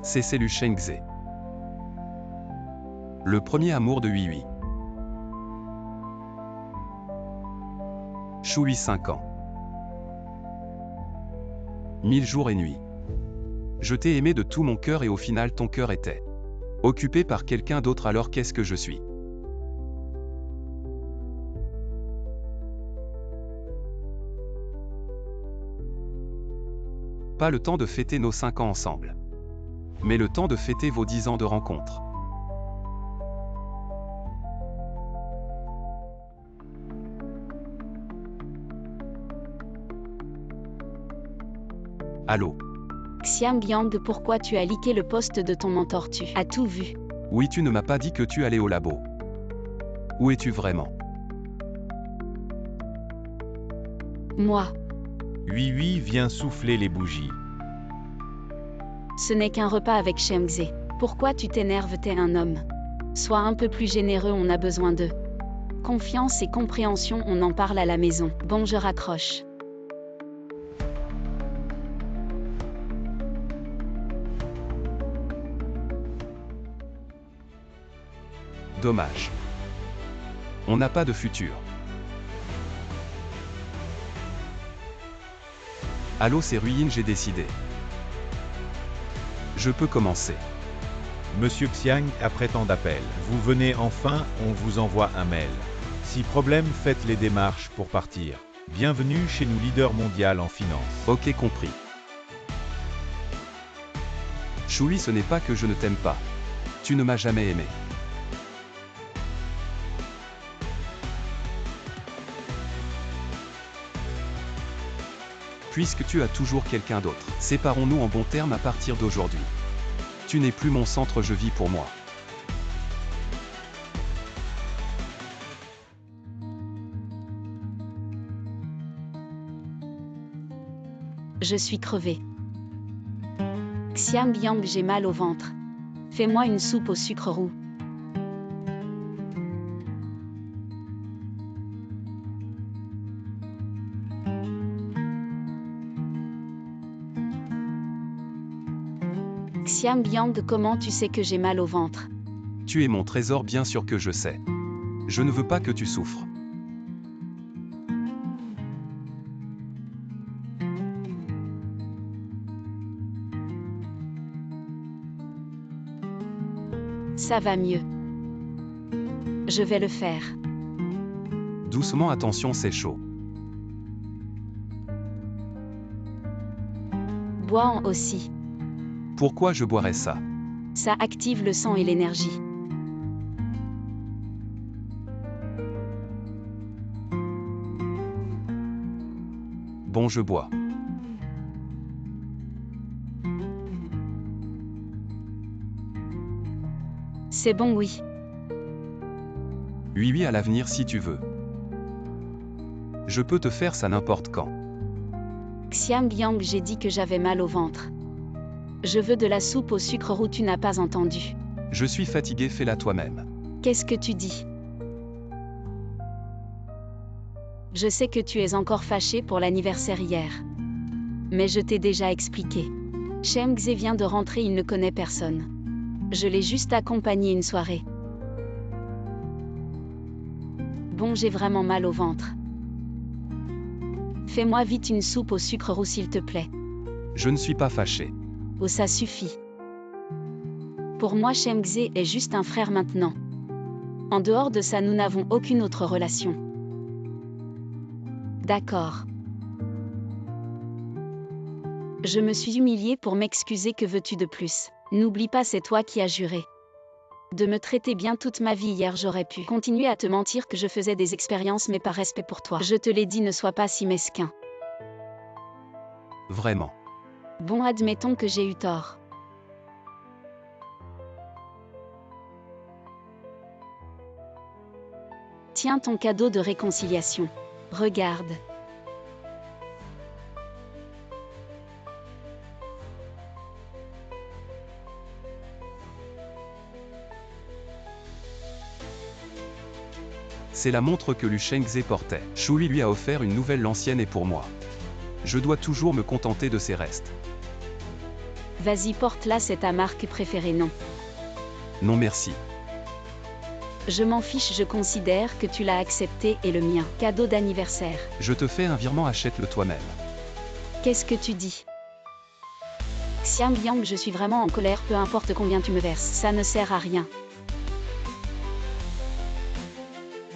C'est Lu Shengze. Le premier amour de Yui. Shui 5 ans. 1000 jours et nuits. Je t'ai aimé de tout mon cœur et au final ton cœur était occupé par quelqu'un d'autre, alors qu'est-ce que je suis? Pas le temps de fêter nos 5 ans ensemble, mais le temps de fêter vos 10 ans de rencontre. Allô? Xiang Yang, pourquoi tu as leaké le post de ton mentor? Tu as tout vu. Oui, tu ne m'as pas dit que tu allais au labo. Où es-tu vraiment? Moi, Yui vient souffler les bougies. ce n'est qu'un repas avec Shengze. Pourquoi tu t'énerves? T'es un homme. Sois un peu plus généreux, on a besoin de confiance et compréhension, on en parle à la maison. Bon, je raccroche. Dommage. On n'a pas de futur. Allô, c'est Ruyin, j'ai décidé. Je peux commencer. Monsieur Xiang, après tant d'appels, vous venez enfin, on vous envoie un mail. Si problème, faites les démarches pour partir. Bienvenue chez nous, leader mondial en finance. Ok, compris. Shui, ce n'est pas que je ne t'aime pas. Tu ne m'as jamais aimé. Puisque tu as toujours quelqu'un d'autre, séparons-nous en bons termes à partir d'aujourd'hui. Tu n'es plus mon centre, je vis pour moi. Je suis crevée. Xiang Yang, j'ai mal au ventre. Fais-moi une soupe au sucre roux. Xiang Yang, comment tu sais que j'ai mal au ventre? Tu es mon trésor, bien sûr que je sais. Je ne veux pas que tu souffres. Ça va mieux. Je vais le faire. Doucement, attention, c'est chaud. Bois en aussi. Pourquoi je boirais ça? Ça active le sang et l'énergie. Bon, je bois. C'est bon, oui. Oui, à l'avenir si tu veux. Je peux te faire ça n'importe quand. Xiang Yang, j'ai dit que j'avais mal au ventre. Je veux de la soupe au sucre roux, tu n'as pas entendu. Je suis fatigué, fais-la toi-même. Qu'est-ce que tu dis? Je sais que tu es encore fâché pour l'anniversaire hier. Mais je t'ai déjà expliqué. Shengze vient de rentrer, il ne connaît personne. Je l'ai juste accompagné une soirée. Bon, j'ai vraiment mal au ventre. Fais-moi vite une soupe au sucre roux, s'il te plaît. Je ne suis pas fâché. Oh, ça suffit. Pour moi, Shengze est juste un frère maintenant. En dehors de ça, nous n'avons aucune autre relation. D'accord. Je me suis humiliée pour m'excuser, que veux-tu de plus? N'oublie pas, c'est toi qui as juré de me traiter bien toute ma vie. Hier, j'aurais pu continuer à te mentir que je faisais des expériences, mais par respect pour toi. Je te l'ai dit, ne sois pas si mesquin. Vraiment. Bon, admettons que j'ai eu tort. Tiens ton cadeau de réconciliation. Regarde. C'est la montre que Lu Shengze portait. Shui lui a offert une nouvelle, l'ancienne est pour moi. Je dois toujours me contenter de ses restes. Vas-y, porte-la, c'est ta marque préférée, non? Non merci. Je m'en fiche, je considère que tu l'as accepté et le mien. Cadeau d'anniversaire. Je te fais un virement, achète-le toi-même. Qu'est-ce que tu dis? Xiang Yang, je suis vraiment en colère, peu importe combien tu me verses, ça ne sert à rien.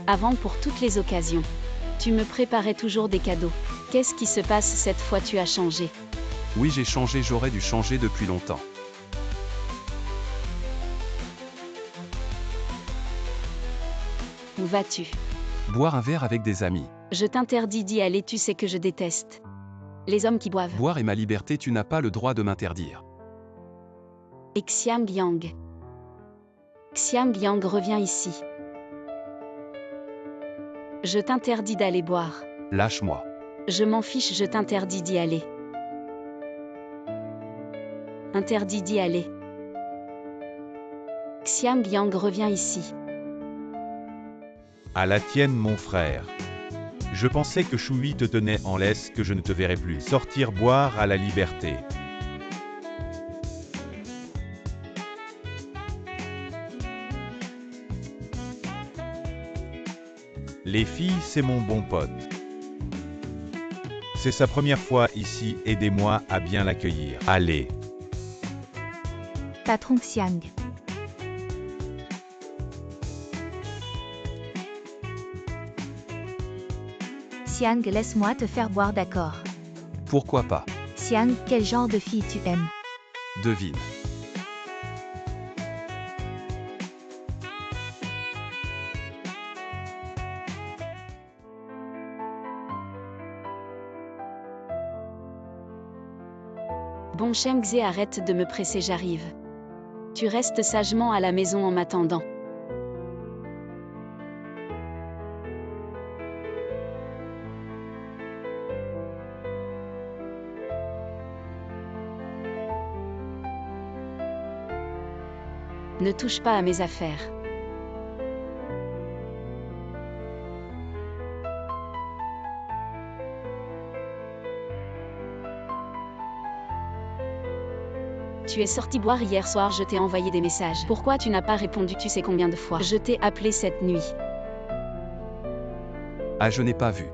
Avant, pour toutes les occasions. Tu me préparais toujours des cadeaux. Qu'est-ce qui se passe cette fois, tu as changé? Oui, j'ai changé, j'aurais dû changer depuis longtemps. Où vas-tu? Boire un verre avec des amis. Je t'interdis d'y aller, tu sais que je déteste les hommes qui boivent. Boire est ma liberté, tu n'as pas le droit de m'interdire. Et Xiang Yang. Xiang Yang, reviens ici. Je t'interdis d'aller boire. Lâche-moi. Je m'en fiche, je t'interdis d'y aller. Interdit d'y aller. Xiang Yang, reviens ici. À la tienne, mon frère. Je pensais que Shui te tenait en laisse, que je ne te verrais plus. Sortir boire à la liberté. Les filles, c'est mon bon pote. C'est sa première fois ici, aidez-moi à bien l'accueillir. Allez. Patron Xiang. Xiang, laisse-moi te faire boire, d'accord? Pourquoi pas? Xiang, quel genre de fille tu aimes? Devine. Bon Shengze, arrête de me presser, j'arrive. Tu restes sagement à la maison en m'attendant. Ne touche pas à mes affaires. Tu es sorti boire hier soir, je t'ai envoyé des messages. Pourquoi tu n'as pas répondu? Tu sais combien de fois je t'ai appelé cette nuit? Ah, je n'ai pas vu.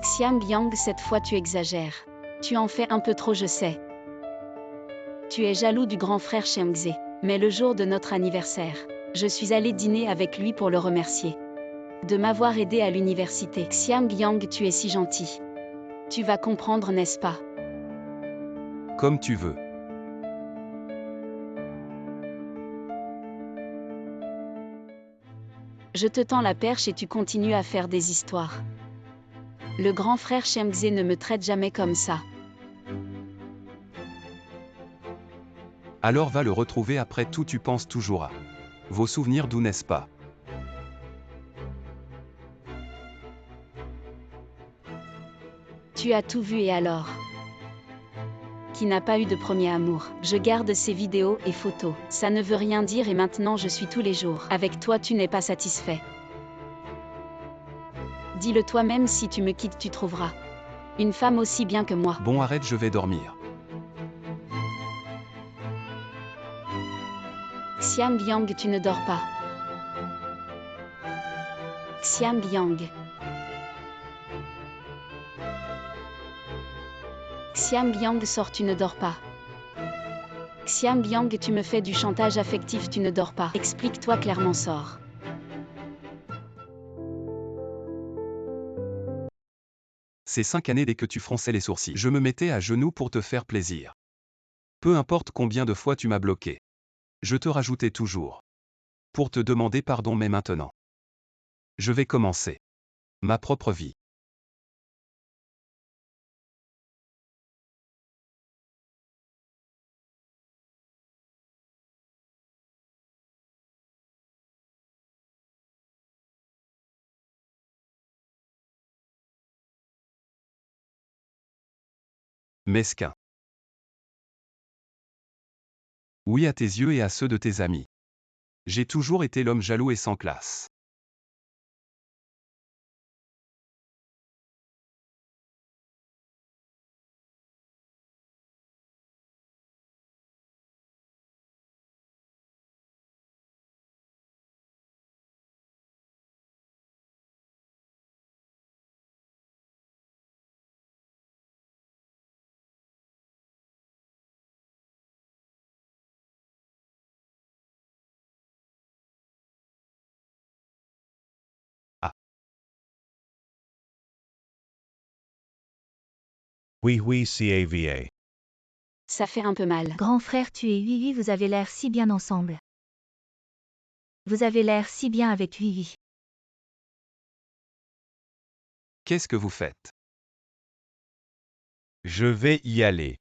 Xiang Yang, cette fois tu exagères. Tu en fais un peu trop, je sais. Tu es jaloux du grand frère Shengze. Mais le jour de notre anniversaire, je suis allée dîner avec lui pour le remercier de m'avoir aidé à l'université. Xiang Yang, tu es si gentil. Tu vas comprendre, n'est-ce pas? Comme tu veux. Je te tends la perche et tu continues à faire des histoires. Le grand frère Shengze ne me traite jamais comme ça. Alors va le retrouver, après tout tu penses toujours à vos souvenirs, d'où, n'est-ce pas? Tu as tout vu, et alors? Qui n'a pas eu de premier amour? Je garde ces vidéos et photos. Ça ne veut rien dire et maintenant je suis tous les jours avec toi, tu n'es pas satisfait. Dis-le toi-même, si tu me quittes tu trouveras une femme aussi bien que moi. Bon, arrête, je vais dormir. Xiang Yang, tu ne dors pas. Xiang Yang. Xiang Yang, sors, tu ne dors pas. Xiang Yang, tu me fais du chantage affectif, tu ne dors pas. Explique-toi clairement, sors. Ces 5 années, dès que tu fronçais les sourcils, je me mettais à genoux pour te faire plaisir. Peu importe combien de fois tu m'as bloqué. Je te rajoutais toujours. Pour te demander pardon, mais maintenant. Je vais commencer ma propre vie. Mesquin. Oui, à tes yeux et à ceux de tes amis. J'ai toujours été l'homme jaloux et sans classe. Oui, oui, CAVA. Ça fait un peu mal. Grand frère, tu et Vivi, vous avez l'air si bien ensemble. Vous avez l'air si bien avec Vivi. Qu'est-ce que vous faites? Je vais y aller.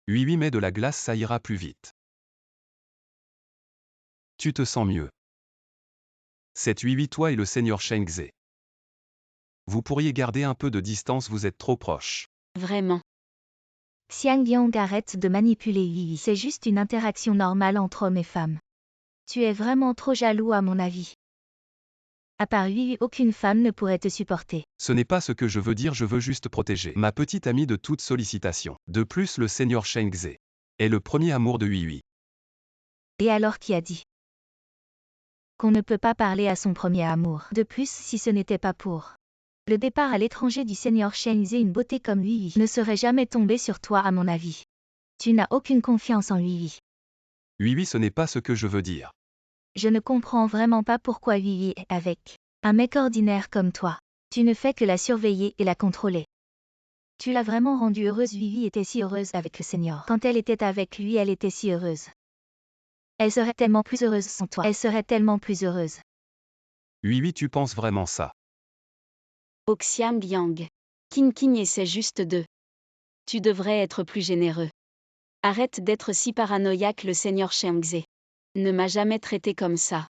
Oui, oui, mais de la glace, ça ira plus vite. Tu te sens mieux. C'est oui, oui, toi et le seigneur Shengze. Vous pourriez garder un peu de distance, vous êtes trop proches. Vraiment. Xiang Yang, arrête de manipuler Vivi. C'est juste une interaction normale entre hommes et femmes. Tu es vraiment trop jaloux à mon avis. À part Vivi, aucune femme ne pourrait te supporter. Ce n'est pas ce que je veux dire, je veux juste protéger ma petite amie de toute sollicitation. De plus, le seigneur Shengze est le premier amour de Oui. Et alors qui a dit qu'on ne peut pas parler à son premier amour? De plus, si ce n'était pas pour le départ à l'étranger du seigneur Shenzhe, une beauté comme Vivi ne serait jamais tombée sur toi à mon avis. Tu n'as aucune confiance en Vivi. Oui, ce n'est pas ce que je veux dire. Je ne comprends vraiment pas pourquoi Vivi est avec un mec ordinaire comme toi. Tu ne fais que la surveiller et la contrôler. Tu l'as vraiment rendue heureuse. Vivi était si heureuse avec le seigneur. Quand elle était avec lui, elle était si heureuse. Elle serait tellement plus heureuse sans toi. Elle serait tellement plus heureuse. Oui, tu penses vraiment ça? Oh Xiang Yang. King essaie juste de. Tu devrais être plus généreux. Arrête d'être si paranoïaque, le seigneur Shengze ne m'a jamais traité comme ça.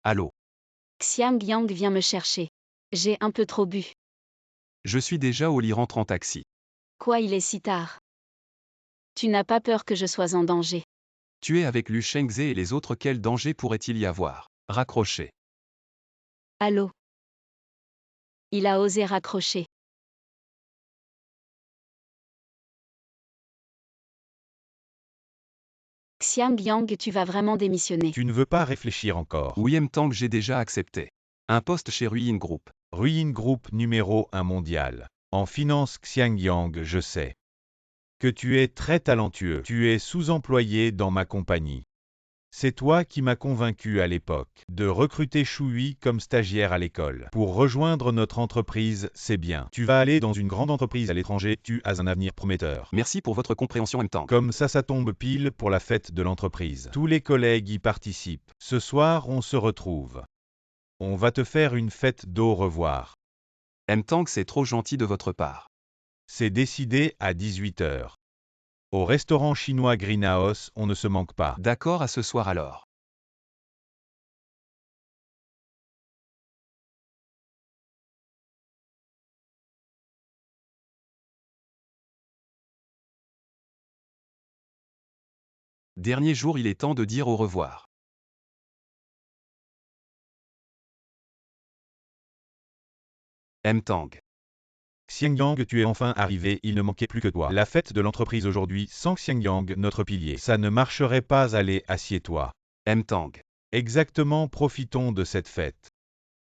Allô? Xiang Yang vient me chercher. J'ai un peu trop bu. Je suis déjà au lit, rentre en taxi. Quoi, il est si tard? Tu n'as pas peur que je sois en danger? Tu es avec Lu Shengze et les autres, quel danger pourrait-il y avoir? Raccroché. Allô? Il a osé raccrocher. Xiang Yang, tu vas vraiment démissionner? Tu ne veux pas réfléchir encore. Oui, tant que j'ai déjà accepté un poste chez Ruin Group. Ruin Group numéro 1 mondial. En finance, Xiang Yang, je sais que tu es très talentueux. Tu es sous-employé dans ma compagnie. C'est toi qui m'as convaincu à l'époque de recruter Shui comme stagiaire à l'école. Pour rejoindre notre entreprise, c'est bien. Tu vas aller dans une grande entreprise à l'étranger, tu as un avenir prometteur. Merci pour votre compréhension, Tang. Comme ça tombe pile pour la fête de l'entreprise. Tous les collègues y participent. Ce soir, on se retrouve. On va te faire une fête d'au revoir. Tang, c'est trop gentil de votre part. C'est décidé à 18h. Au restaurant chinois Greenhouse, on ne se manque pas. D'accord, à ce soir alors. Dernier jour, il est temps de dire au revoir. Tang. Xiang Yang, tu es enfin arrivé, il ne manquait plus que toi. La fête de l'entreprise aujourd'hui, sans Xiang Yang, notre pilier. Ça ne marcherait pas, allez, assieds-toi. Tang. Exactement, profitons de cette fête.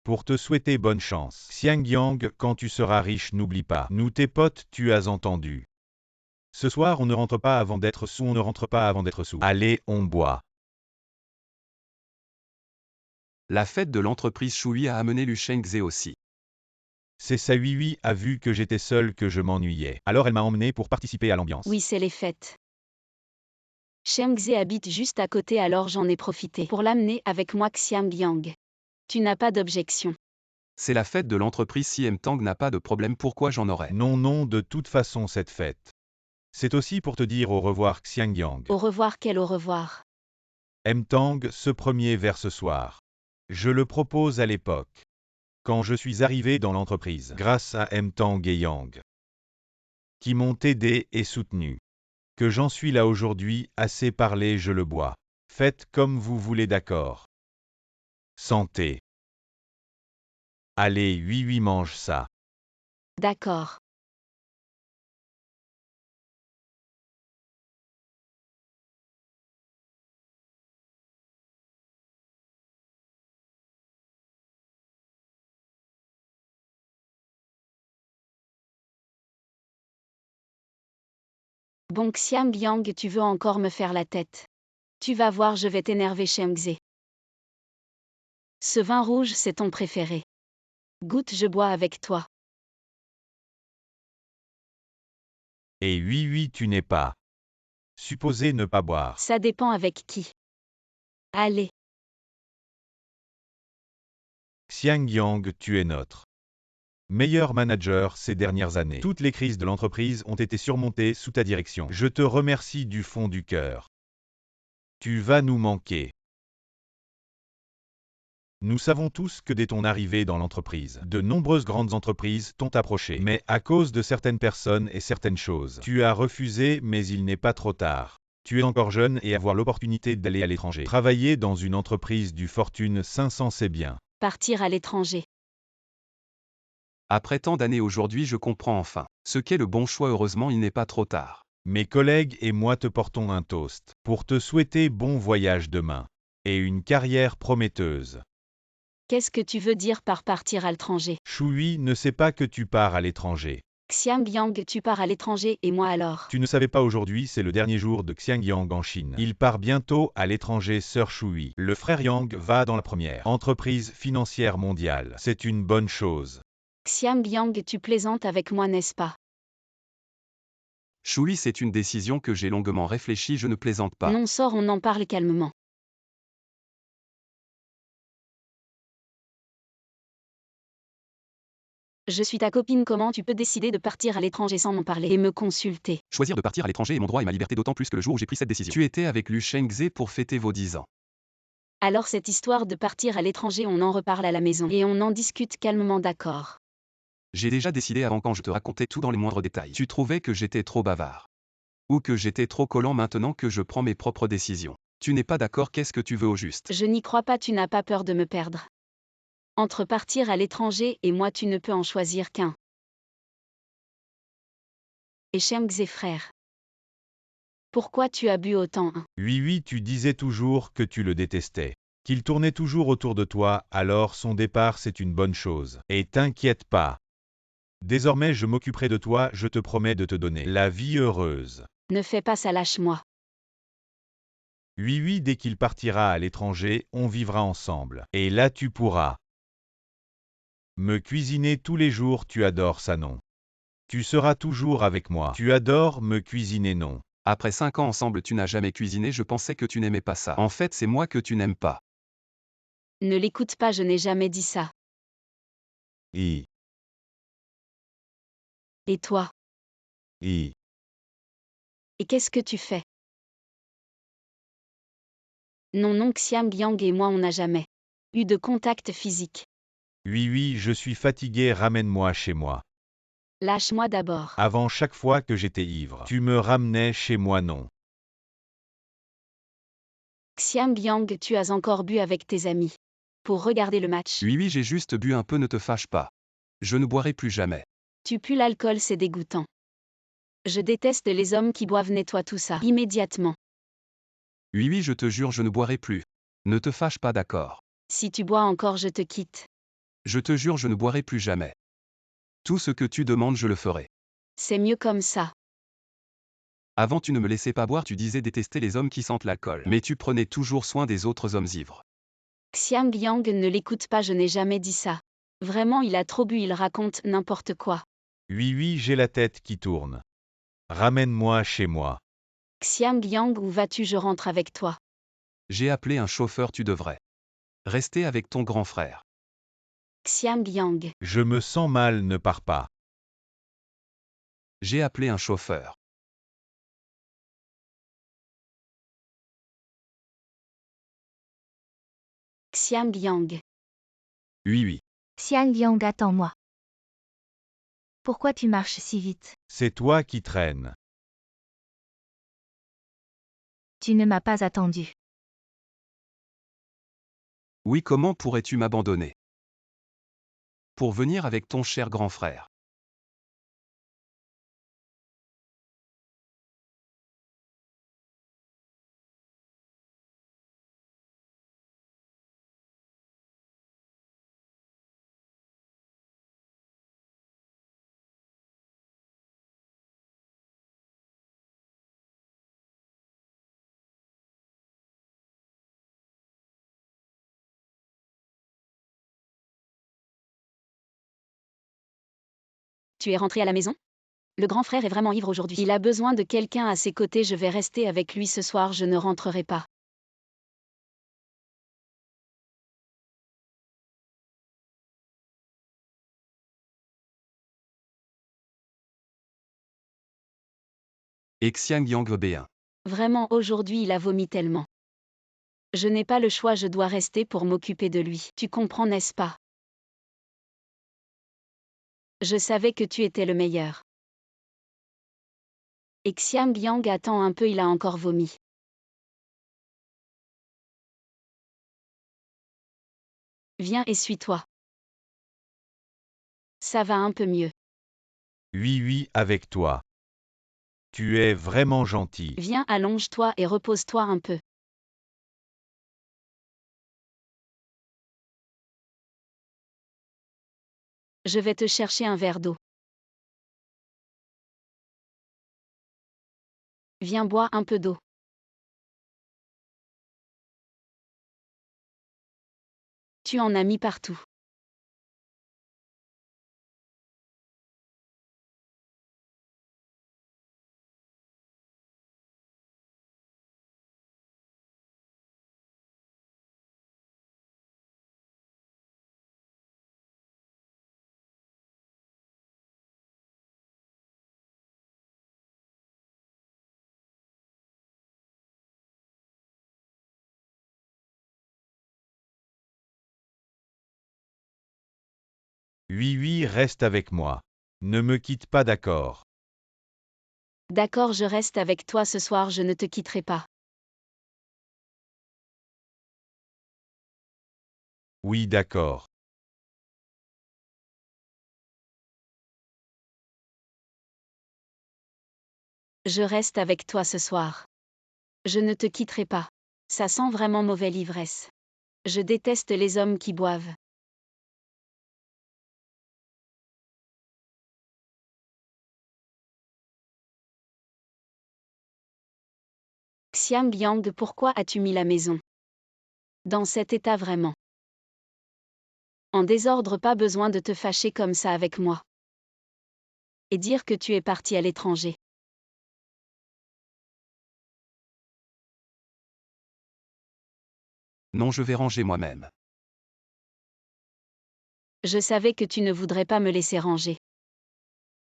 Pour te souhaiter bonne chance. Xiang Yang, quand tu seras riche, n'oublie pas. Nous tes potes, tu as entendu. Ce soir, on ne rentre pas avant d'être sous, on ne rentre pas avant d'être sous. Allez, on boit. La fête de l'entreprise Shui a amené Lu Shengze aussi. C'est ça, oui, a vu que j'étais seul, que je m'ennuyais. Alors elle m'a emmené pour participer à l'ambiance. Oui, c'est les fêtes. Shengze habite juste à côté, alors j'en ai profité pour l'amener avec moi. Xiang Yang. Tu n'as pas d'objection? C'est la fête de l'entreprise, si Tang n'a pas de problème, pourquoi j'en aurais? Non, de toute façon cette fête. C'est aussi pour te dire au revoir, Xiang Yang. Au revoir, quel au revoir? Tang, ce premier vers ce soir. Je le propose à l'époque. Quand je suis arrivé dans l'entreprise, grâce à Tang et Yang, qui m'ont aidé et soutenu. Que j'en suis là aujourd'hui, assez parlé, je le bois. Faites comme vous voulez, d'accord. Santé. Allez, oui, mange ça. D'accord. Bon Xiang Yang, tu veux encore me faire la tête? Tu vas voir, je vais t'énerver, Shemgze. Ce vin rouge, c'est ton préféré. Goûte, je bois avec toi. Et oui, tu n'es pas supposé ne pas boire. Ça dépend avec qui. Allez, Xiang Yang, tu es notre meilleur manager ces dernières années. Toutes les crises de l'entreprise ont été surmontées sous ta direction. Je te remercie du fond du cœur. Tu vas nous manquer. Nous savons tous que dès ton arrivée dans l'entreprise, de nombreuses grandes entreprises t'ont approché. Mais à cause de certaines personnes et certaines choses, tu as refusé, mais il n'est pas trop tard. Tu es encore jeune et avoir l'opportunité d'aller à l'étranger. Travailler dans une entreprise du Fortune 500, c'est bien. partir à l'étranger. Après tant d'années aujourd'hui, je comprends enfin ce qu'est le bon choix. Heureusement, il n'est pas trop tard. Mes collègues et moi te portons un toast pour te souhaiter bon voyage demain et une carrière prometteuse. Qu'est-ce que tu veux dire par partir à l'étranger? Shui ne sait pas que tu pars à l'étranger. Xiang, tu pars à l'étranger et moi alors? Tu ne savais pas, aujourd'hui, c'est le dernier jour de Xiangyang en Chine. Il part bientôt à l'étranger, sœur Shui. Le frère Yang va dans la première entreprise financière mondiale. C'est une bonne chose. Xiang, tu plaisantes avec moi, n'est-ce pas? Shui, c'est une décision que j'ai longuement réfléchie, je ne plaisante pas. Non, sors, on en parle calmement. Je suis ta copine, comment tu peux décider de partir à l'étranger sans m'en parler et me consulter? Choisir de partir à l'étranger est mon droit et ma liberté, d'autant plus que le jour où j'ai pris cette décision, tu étais avec Lu Shengze pour fêter vos 10 ans. Alors cette histoire de partir à l'étranger, on en reparle à la maison et on en discute calmement, d'accord? J'ai déjà décidé avant, quand je te racontais tout dans les moindres détails. Tu trouvais que j'étais trop bavard. Ou que j'étais trop collant. Maintenant que je prends mes propres décisions. Tu n'es pas d'accord, qu'est-ce que tu veux au juste? Je n'y crois pas, tu n'as pas peur de me perdre. Entre partir à l'étranger et moi, tu ne peux en choisir qu'un. Et Shemgze frère. Pourquoi tu as bu autant, hein? Oui, tu disais toujours que tu le détestais. Qu'il tournait toujours autour de toi, alors son départ, c'est une bonne chose. Et t'inquiète pas. Désormais, je m'occuperai de toi, je te promets de te donner la vie heureuse. Ne fais pas ça, lâche-moi. Oui, dès qu'il partira à l'étranger, on vivra ensemble. Et là, tu pourras me cuisiner tous les jours, tu adores ça, non? Tu seras toujours avec moi. Tu adores me cuisiner, non? Après 5 ans ensemble, tu n'as jamais cuisiné, je pensais que tu n'aimais pas ça. En fait, c'est moi que tu n'aimes pas. Ne l'écoute pas, je n'ai jamais dit ça. Et Et toi? Et qu'est-ce que tu fais? Non, Xiang et moi, on n'a jamais eu de contact physique. oui, je suis fatigué, ramène-moi chez moi. Lâche-moi d'abord. Avant, chaque fois que j'étais ivre, tu me ramenais chez moi, non? Xiang, tu as encore bu avec tes amis. Pour regarder le match. Oui, j'ai juste bu un peu, ne te fâche pas. Je ne boirai plus jamais. Tu pues l'alcool, c'est dégoûtant. Je déteste les hommes qui boivent, nettoie tout ça. Immédiatement. Oui, je te jure, je ne boirai plus. Ne te fâche pas, d'accord? Si tu bois encore, je te quitte. Je te jure, je ne boirai plus jamais. Tout ce que tu demandes, je le ferai. C'est mieux comme ça. Avant, tu ne me laissais pas boire, tu disais détester les hommes qui sentent l'alcool. Mais tu prenais toujours soin des autres hommes ivres. Xiang, ne l'écoute pas, je n'ai jamais dit ça. Vraiment, il a trop bu, il raconte n'importe quoi. Oui, j'ai la tête qui tourne. Ramène-moi chez moi. Xiang, où vas-tu? Je rentre avec toi. J'ai appelé un chauffeur, tu devrais rester avec ton grand frère. Xiang, Je me sens mal, ne pars pas. J'ai appelé un chauffeur. Xiang. Oui. Xiang, attends-moi. Pourquoi tu marches si vite? C'est toi qui traînes. Tu ne m'as pas attendu. Oui, comment pourrais-tu m'abandonner pour venir avec ton cher grand frère? Tu es rentré à la maison? Le grand frère est vraiment ivre aujourd'hui. Il a besoin de quelqu'un à ses côtés, je vais rester avec lui ce soir, je ne rentrerai pas. Et Xiangyang veut bien. Vraiment, aujourd'hui il a vomi tellement. Je n'ai pas le choix, je dois rester pour m'occuper de lui. Tu comprends, n'est-ce pas? Je savais que tu étais le meilleur. Et Xiangyang attend un peu, il a encore vomi. Viens, essuie-toi. Ça va un peu mieux. Oui, avec toi. Tu es vraiment gentil. Viens, allonge-toi et repose-toi un peu. Je vais te chercher un verre d'eau. Viens boire un peu d'eau. Tu en as mis partout. Oui, reste avec moi. Ne me quitte pas, d'accord? D'accord, je reste avec toi ce soir, je ne te quitterai pas. Oui, d'accord. Je reste avec toi ce soir. Je ne te quitterai pas. Ça sent vraiment mauvais l'ivresse. Je déteste les hommes qui boivent. Xiangyang, pourquoi as-tu mis la maison dans cet état vraiment? En désordre, pas besoin de te fâcher comme ça avec moi. Et dire que tu es parti à l'étranger. Non, je vais ranger moi-même. Je savais que tu ne voudrais pas me laisser ranger.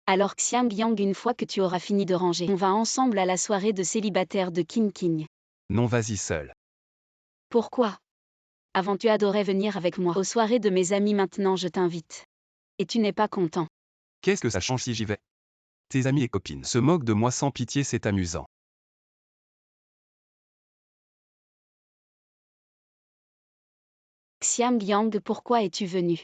Alors Xiangyang, une fois que tu auras fini de ranger, on va ensemble à la soirée de célibataire de King King. Non, vas-y seul. Pourquoi? Avant tu adorais venir avec moi aux soirées de mes amis, maintenant je t'invite. Et tu n'es pas content. Qu'est-ce que ça change si j'y vais? Tes amis et copines se moquent de moi sans pitié, c'est amusant. Xiangyang, pourquoi es-tu venu?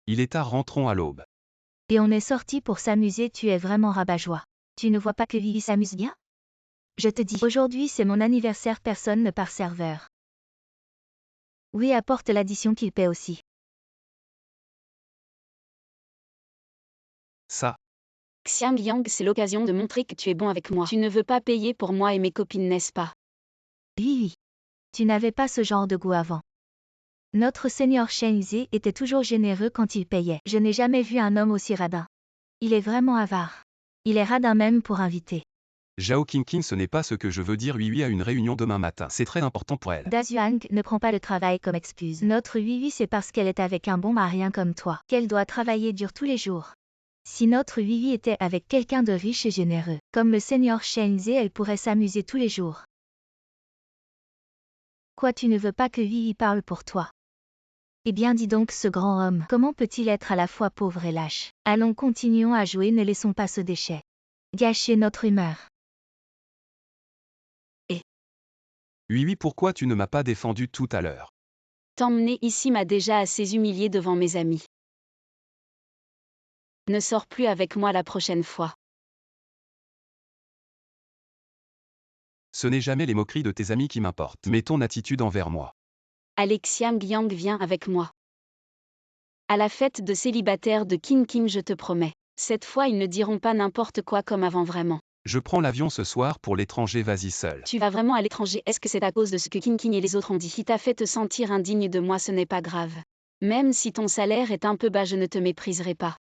Il est tard, rentrons à l'aube. Et on est sorti pour s'amuser, tu es vraiment rabat-joie. Tu ne vois pas que Vivi s'amuse bien? Je te dis, aujourd'hui c'est mon anniversaire, personne ne part serveur. Oui, apporte l'addition qu'il paie aussi. Ça, Xiangyang, c'est l'occasion de montrer que tu es bon avec moi. Tu ne veux pas payer pour moi et mes copines, n'est-ce pas? Oui. Tu n'avais pas ce genre de goût avant. Notre seigneur Shenzhe était toujours généreux quand il payait. Je n'ai jamais vu un homme aussi radin. Il est vraiment avare. Il est radin même pour inviter. Zhao Qingqing, ce n'est pas ce que je veux dire. Oui, à une réunion demain matin. C'est très important pour elle. Dazuang ne prend pas le travail comme excuse. Notre Vivi, c'est parce qu'elle est avec un bon marien comme toi qu'elle doit travailler dur tous les jours. Si notre Vivi était avec quelqu'un de riche et généreux, comme le seigneur Shenzhe, elle pourrait s'amuser tous les jours. Quoi, tu ne veux pas que Vivi parle pour toi? Eh bien, dis donc, ce grand homme, comment peut-il être à la fois pauvre et lâche? Allons, continuons à jouer, ne laissons pas ce déchet gâcher notre humeur. Oui, pourquoi tu ne m'as pas défendu tout à l'heure? T'emmener ici m'a déjà assez humilié devant mes amis. Ne sors plus avec moi la prochaine fois. Ce n'est jamais les moqueries de tes amis qui m'importent, mais ton attitude envers moi. Xiangyang, viens avec moi. À la fête de célibataire de King Kim, je te promets. Cette fois, ils ne diront pas n'importe quoi comme avant vraiment. Je prends l'avion ce soir pour l'étranger, vas-y seul. Tu vas vraiment à l'étranger? Est-ce que c'est à cause de ce que King King et les autres ont dit qui t'a fait te sentir indigne de moi? Ce n'est pas grave. Même si ton salaire est un peu bas, je ne te mépriserai pas.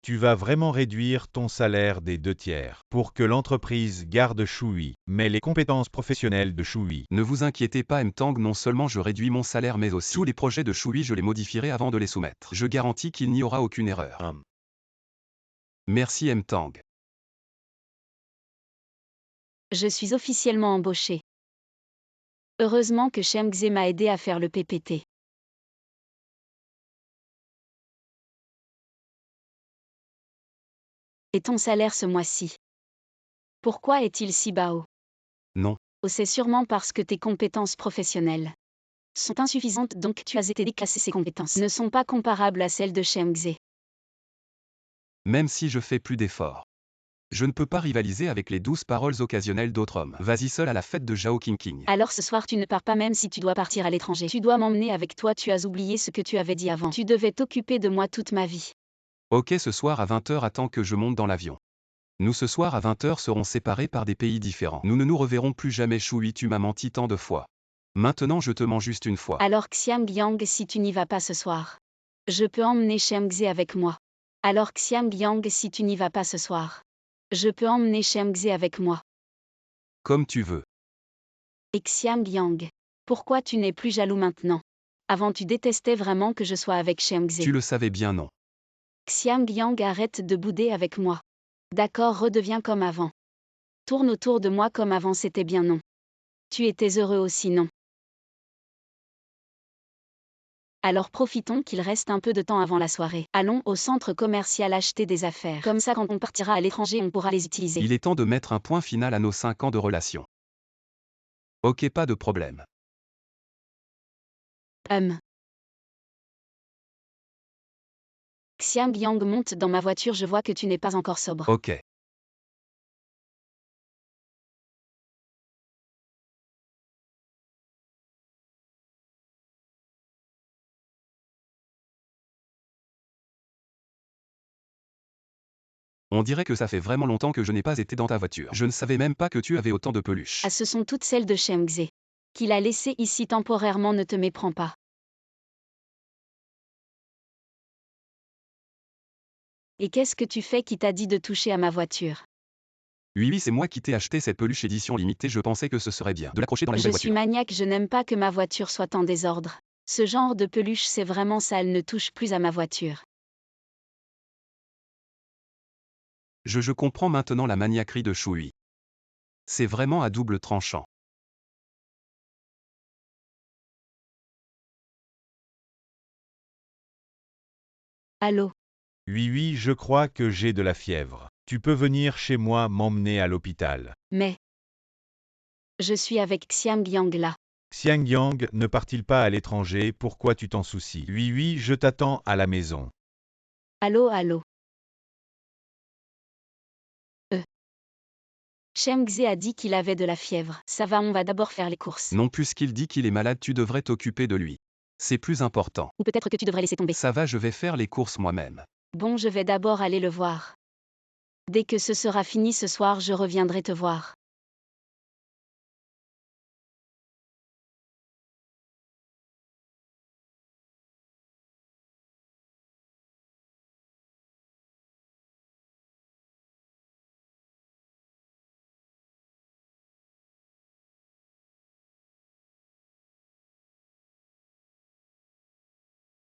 Tu vas vraiment réduire ton salaire des 2/3 pour que l'entreprise garde Shui, mais les compétences professionnelles de Shui. Ne vous inquiétez pas M-Tang, non seulement je réduis mon salaire mais aussi tous les projets de Shui je les modifierai avant de les soumettre. Je garantis qu'il n'y aura aucune erreur. Merci M-Tang. Je suis officiellement embauché. Heureusement que Shem Xe m'a aidé à faire le PPT. Et ton salaire ce mois-ci? Pourquoi est-il si bas? Non. Oh, c'est sûrement parce que tes compétences professionnelles sont insuffisantes, donc tu as été déclassé. Ces compétences ne sont pas comparables à celles de Shem Xe. Même si je fais plus d'efforts. Je ne peux pas rivaliser avec les 12 paroles occasionnelles d'autres hommes. Vas-y seul à la fête de Zhao King King. Alors ce soir tu ne pars pas même si tu dois partir à l'étranger. Tu dois m'emmener avec toi, tu as oublié ce que tu avais dit avant. Tu devais t'occuper de moi toute ma vie. Ok, ce soir à 20h, attends que je monte dans l'avion. Nous ce soir à 20h serons séparés par des pays différents. Nous ne nous reverrons plus jamais. Shui, tu m'as menti tant de fois. Maintenant je te mens juste une fois. Alors Xiang Yang, si tu n'y vas pas ce soir, je peux emmener Shem Xe avec moi. Alors Xiang Yang, si tu n'y vas pas ce soir, je peux emmener Shem Xe avec moi. Comme tu veux. Et Xiang Yang, pourquoi tu n'es plus jaloux maintenant? Avant tu détestais vraiment que je sois avec Shem Xe. Tu le savais bien, non? Xiang Yang, arrête de bouder avec moi. D'accord, redeviens comme avant. Tourne autour de moi comme avant, c'était bien, non? Tu étais heureux aussi, non? Alors profitons qu'il reste un peu de temps avant la soirée. Allons au centre commercial acheter des affaires. Comme ça quand on partira à l'étranger on pourra les utiliser. Il est temps de mettre un point final à nos 5 ans de relation. Ok, pas de problème. Xiang Yang, monte dans ma voiture, je vois que tu n'es pas encore sobre. Ok. On dirait que ça fait vraiment longtemps que je n'ai pas été dans ta voiture. Je ne savais même pas que tu avais autant de peluches. Ah, ce sont toutes celles de Shem Xe. Qu'il a laissées ici temporairement, ne te méprends pas. Et qu'est-ce que tu fais? Qui t'a dit de toucher à ma voiture? Oui, c'est moi qui t'ai acheté cette peluche édition limitée, je pensais que ce serait bien de l'accrocher dans la Je nouvelle suis voiture. maniaque, je n'aime pas que ma voiture soit en désordre. Ce genre de peluche c'est vraiment sale, ne touche plus à ma voiture. Je comprends maintenant la maniaquerie de Shui. C'est vraiment à double tranchant. Allô? Oui, je crois que j'ai de la fièvre. Tu peux venir chez moi m'emmener à l'hôpital. Mais je suis avec Xiang Yang là. Xiang Yang ne part-il pas à l'étranger? Pourquoi tu t'en soucies? Oui, je t'attends à la maison. Allô? Shem Xe a dit qu'il avait de la fièvre. Ça va, on va d'abord faire les courses. Non, puisqu'il dit qu'il est malade, tu devrais t'occuper de lui. C'est plus important. Ou peut-être que tu devrais laisser tomber. Ça va, je vais faire les courses moi-même. Bon, je vais d'abord aller le voir. Dès que ce sera fini ce soir, je reviendrai te voir.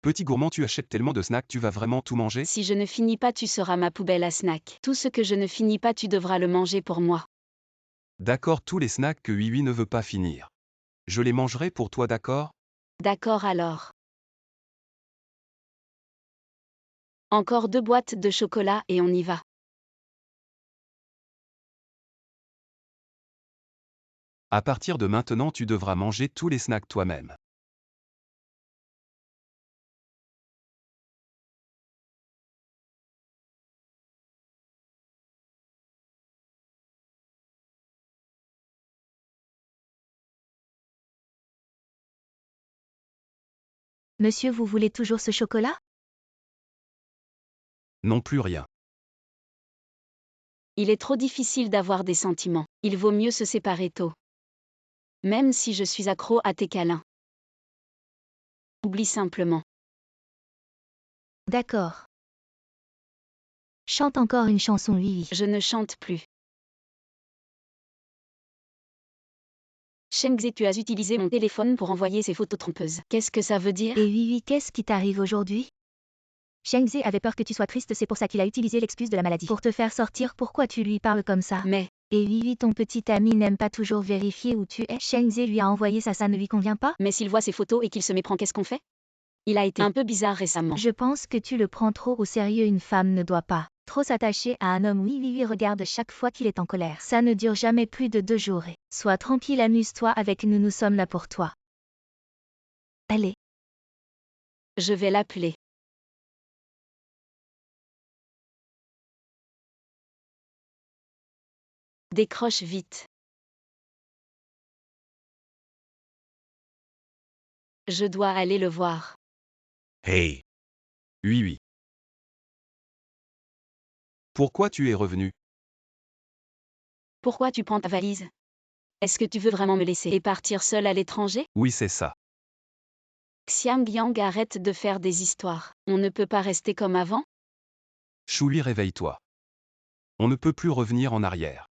Petit gourmand, tu achètes tellement de snacks, tu vas vraiment tout manger? Si je ne finis pas, tu seras ma poubelle à snack. Tout ce que je ne finis pas, tu devras le manger pour moi. D'accord, tous les snacks que Oui ne veut pas finir. Je les mangerai pour toi, d'accord? D'accord alors. Encore 2 boîtes de chocolat et on y va. À partir de maintenant, tu devras manger tous les snacks toi-même. Monsieur, vous voulez toujours ce chocolat? Non plus rien. Il est trop difficile d'avoir des sentiments. Il vaut mieux se séparer tôt. Même si je suis accro à tes câlins. Oublie simplement. D'accord. Chante encore une chanson, Vivi. Je ne chante plus. Shengze, tu as utilisé mon téléphone pour envoyer ces photos trompeuses. Qu'est-ce que ça veut dire? Et Vivi, qu'est-ce qui t'arrive aujourd'hui? Shengze avait peur que tu sois triste, c'est pour ça qu'il a utilisé l'excuse de la maladie. Pour te faire sortir, pourquoi tu lui parles comme ça? Mais, Et Vivi, ton petit ami n'aime pas toujours vérifier où tu es. Shengze lui a envoyé ça ne lui convient pas? mais s'il voit ces photos et qu'il se méprend, qu'est-ce qu'on fait? Il a été un peu bizarre récemment. Je pense que tu le prends trop au sérieux. Une femme ne doit pas trop s'attacher à un homme. Oui, Vivi, regarde chaque fois qu'il est en colère. Ça ne dure jamais plus de 2 jours. Sois tranquille, amuse-toi avec nous, nous sommes là pour toi. Allez. Je vais l'appeler. Décroche vite. Je dois aller le voir. Hey. Oui. Pourquoi tu es revenu? Pourquoi tu prends ta valise? Est-ce que tu veux vraiment me laisser et partir seule à l'étranger? Oui, c'est ça. Xiang Yang, arrête de faire des histoires. On ne peut pas rester comme avant? Chouli, réveille-toi. On ne peut plus revenir en arrière.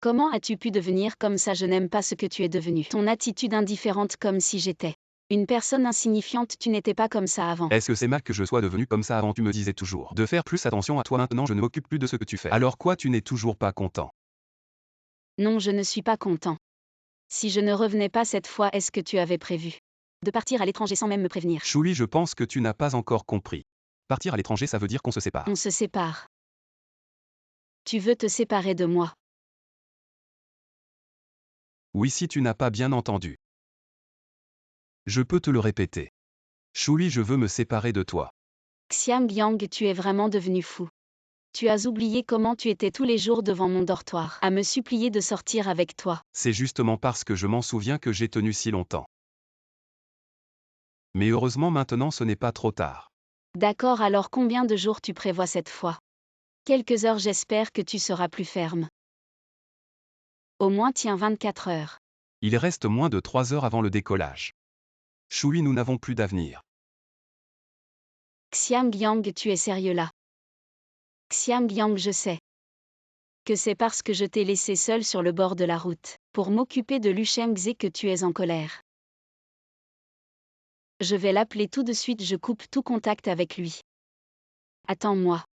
Comment as-tu pu devenir comme ça? Je n'aime pas ce que tu es devenu. Ton attitude indifférente, comme si j'étais une personne insignifiante. Tu n'étais pas comme ça avant. Est-ce que c'est mal que je sois devenu comme ça avant? Tu me disais toujours de faire plus attention à toi. Maintenant je ne m'occupe plus de ce que tu fais. Alors quoi, tu n'es toujours pas content? Non, je ne suis pas content. Si je ne revenais pas cette fois, est-ce que tu avais prévu de partir à l'étranger sans même me prévenir? Chouli, je pense que tu n'as pas encore compris. Partir à l'étranger, ça veut dire qu'on se sépare. On se sépare. Tu veux te séparer de moi? Oui, si tu n'as pas bien entendu. Je peux te le répéter. Chouli, je veux me séparer de toi. Xiang Yang, tu es vraiment devenu fou. Tu as oublié comment tu étais tous les jours devant mon dortoir, à me supplier de sortir avec toi. C'est justement parce que je m'en souviens que j'ai tenu si longtemps. Mais heureusement maintenant ce n'est pas trop tard. D'accord, alors combien de jours tu prévois cette fois? Quelques heures, j'espère que tu seras plus ferme. Au moins tiens 24 heures. Il reste moins de 3 heures avant le décollage. Chouli, nous n'avons plus d'avenir. Xiang Yang, tu es sérieux là? Xiang Yang, je sais que c'est parce que je t'ai laissé seul sur le bord de la route, pour m'occuper de Lu Shengze, que tu es en colère. Je vais l'appeler tout de suite, je coupe tout contact avec lui. Attends-moi.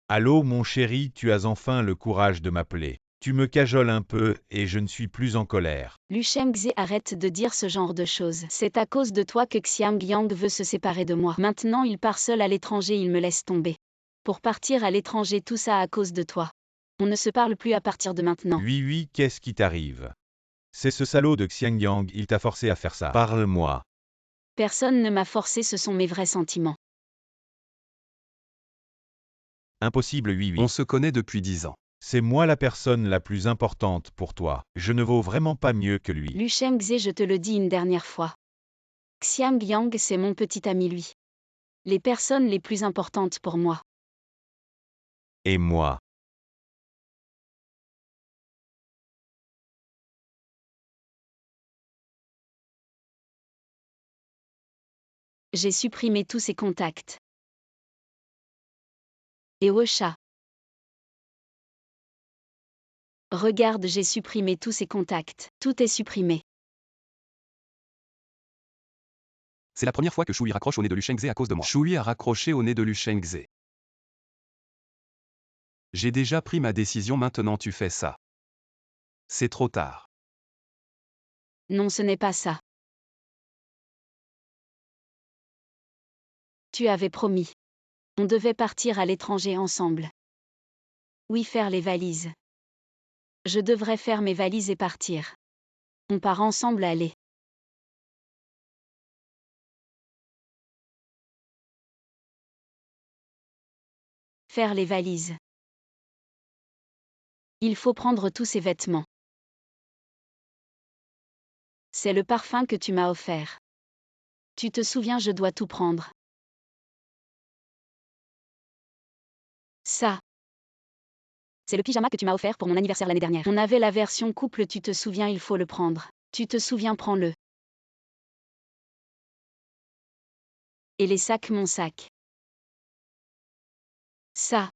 Allô mon chéri, tu as enfin le courage de m'appeler. Tu me cajoles un peu et je ne suis plus en colère. Lu Shengze, arrête de dire ce genre de choses. C'est à cause de toi que Xiang Yang veut se séparer de moi. Maintenant il part seul à l'étranger, il me laisse tomber. Pour partir à l'étranger, tout ça à cause de toi. On ne se parle plus à partir de maintenant. Oui, qu'est-ce qui t'arrive? C'est ce salaud de Xiangyang, il t'a forcé à faire ça. Parle-moi. Personne ne m'a forcé, ce sont mes vrais sentiments. Impossible, oui. On se connaît depuis 10 ans. C'est moi la personne la plus importante pour toi. Je ne vaux vraiment pas mieux que lui. Lu Shengze, je te le dis une dernière fois. Xiang Yang, c'est mon petit ami lui. Les personnes les plus importantes pour moi. Et moi. J'ai supprimé tous ces contacts. Et Wosha. Regarde, j'ai supprimé tous ces contacts. Tout est supprimé. C'est la première fois que Chouli raccroche au nez de Lu Shengze à cause de moi. Chouli a raccroché au nez de Lu Shengze. J'ai déjà pris ma décision, maintenant tu fais ça. C'est trop tard. Non, ce n'est pas ça. Tu avais promis. On devait partir à l'étranger ensemble. Oui, faire les valises. Je devrais faire mes valises et partir. On part ensemble, allez. Faire les valises. Il faut prendre tous ces vêtements. C'est le parfum que tu m'as offert. Tu te souviens, je dois tout prendre. Ça. C'est le pyjama que tu m'as offert pour mon anniversaire l'année dernière. On avait la version couple, tu te souviens, il faut le prendre. Tu te souviens, prends-le. Et les sacs, mon sac. Ça.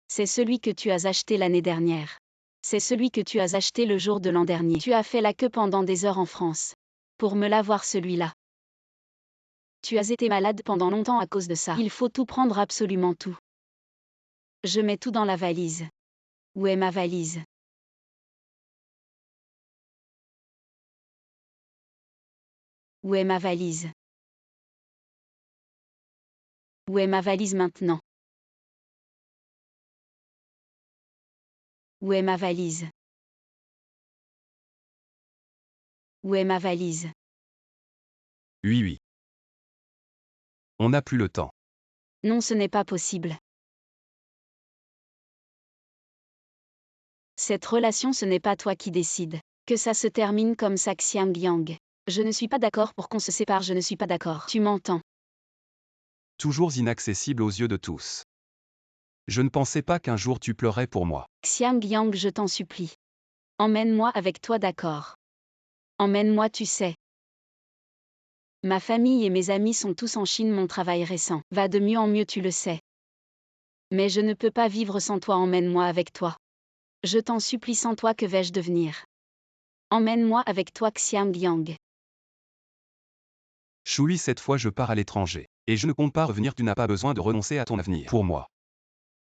C'est celui que tu as acheté l'année dernière. C'est celui que tu as acheté le jour de l'an dernier. Tu as fait la queue pendant des heures en France. Pour me l'avoir, celui-là. Tu as été malade pendant longtemps à cause de ça. Il faut tout prendre, absolument tout. Je mets tout dans la valise. Où est ma valise? Où est ma valise? Où est ma valise maintenant? Où est ma valise? Où est ma valise? Oui, oui. On n'a plus le temps. Non, ce n'est pas possible. Cette relation, ce n'est pas toi qui décides. Que ça se termine comme ça, Xiang Yang. Je ne suis pas d'accord pour qu'on se sépare, je ne suis pas d'accord. Tu m'entends? Toujours inaccessible aux yeux de tous. Je ne pensais pas qu'un jour tu pleurais pour moi. Xiang Yang, je t'en supplie. Emmène-moi avec toi, d'accord? Emmène-moi, tu sais. Ma famille et mes amis sont tous en Chine, mon travail récent va de mieux en mieux, tu le sais. Mais je ne peux pas vivre sans toi, emmène-moi avec toi. Je t'en supplie, sans toi, que vais-je devenir? Emmène-moi avec toi, Xiang Yang. Chouli, cette fois je pars à l'étranger. Et je ne compte pas revenir, tu n'as pas besoin de renoncer à ton avenir. Pour moi.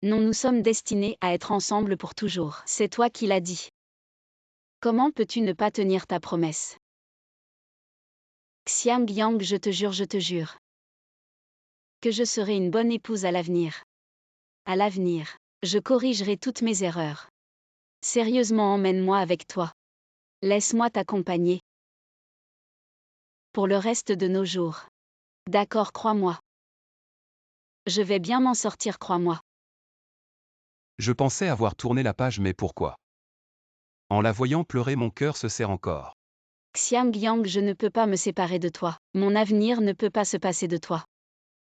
Non, nous sommes destinés à être ensemble pour toujours. C'est toi qui l'as dit. Comment peux-tu ne pas tenir ta promesse? Xiang Yang, je te jure. Que je serai une bonne épouse à l'avenir. À l'avenir, je corrigerai toutes mes erreurs. Sérieusement, emmène-moi avec toi. Laisse-moi t'accompagner. Pour le reste de nos jours. D'accord, crois-moi. Je vais bien m'en sortir, crois-moi. Je pensais avoir tourné la page, mais pourquoi? En la voyant pleurer, mon cœur se serre encore. Xiang Yang, je ne peux pas me séparer de toi. Mon avenir ne peut pas se passer de toi.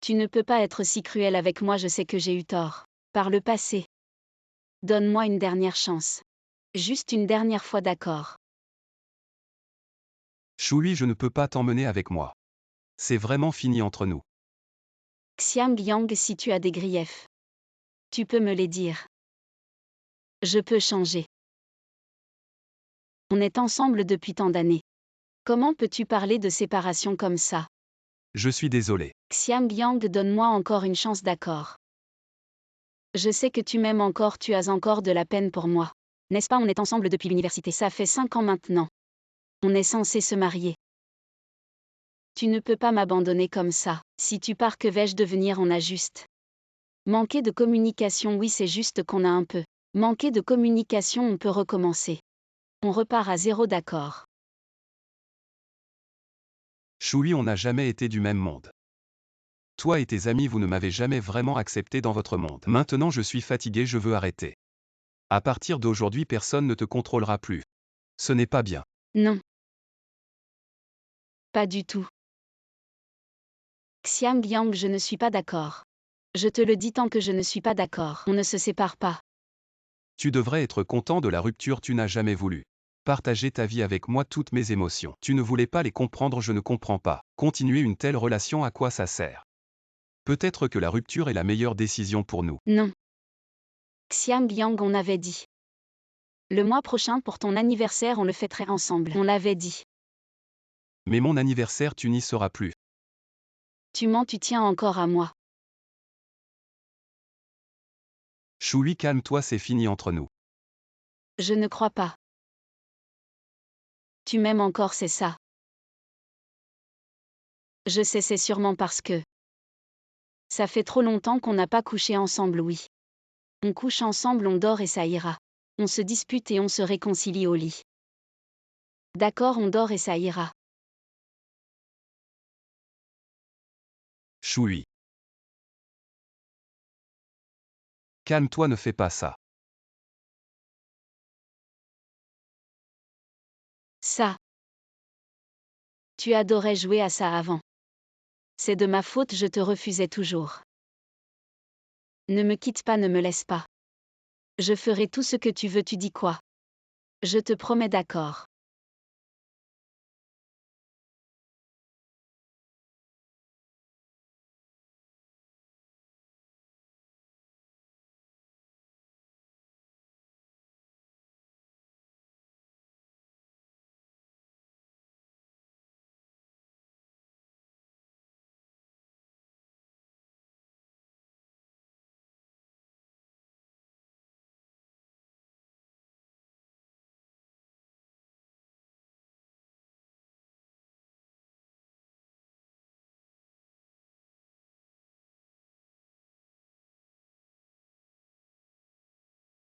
Tu ne peux pas être si cruel avec moi, je sais que j'ai eu tort. Par le passé. Donne-moi une dernière chance. Juste une dernière fois, d'accord? Chouli, je ne peux pas t'emmener avec moi. C'est vraiment fini entre nous. Xiang Yang, si tu as des griefs, tu peux me les dire. Je peux changer. On est ensemble depuis tant d'années. Comment peux-tu parler de séparation comme ça? Je suis désolé. Xiang Yang, donne-moi encore une chance, d'accord? Je sais que tu m'aimes encore, tu as encore de la peine pour moi. N'est-ce pas, on est ensemble depuis l'université, ça fait 5 ans maintenant. On est censé se marier. Tu ne peux pas m'abandonner comme ça. Si tu pars, que vais-je devenir? On a juste manqué de communication, oui, c'est juste qu'on a un peu manqué de communication, on peut recommencer. On repart à zéro, d'accord? Chouli, on n'a jamais été du même monde. Toi et tes amis, vous ne m'avez jamais vraiment accepté dans votre monde. Maintenant je suis fatigué, je veux arrêter. À partir d'aujourd'hui, personne ne te contrôlera plus. Ce n'est pas bien. Non. Pas du tout. Xiang Yang, je ne suis pas d'accord. Je te le dis, tant que je ne suis pas d'accord, on ne se sépare pas. Tu devrais être content de la rupture, tu n'as jamais voulu partager ta vie avec moi, toutes mes émotions. Tu ne voulais pas les comprendre, je ne comprends pas. Continuer une telle relation, à quoi ça sert? Peut-être que la rupture est la meilleure décision pour nous. Non. Xiang Yang, on avait dit. Le mois prochain, pour ton anniversaire, on le fêterait ensemble. On l'avait dit. Mais mon anniversaire, tu n'y seras plus. Tu mens, tu tiens encore à moi. Chouli, calme-toi, c'est fini entre nous. Je ne crois pas. Tu m'aimes encore, c'est ça? Je sais, c'est sûrement parce que ça fait trop longtemps qu'on n'a pas couché ensemble, oui. On couche ensemble, on dort et ça ira. On se dispute et on se réconcilie au lit. D'accord, on dort et ça ira. Chouli. Calme-toi, ne fais pas ça. Ça. Tu adorais jouer à ça avant. C'est de ma faute, je te refusais toujours. Ne me quitte pas, ne me laisse pas. Je ferai tout ce que tu veux, tu dis quoi? Je te promets, d'accord.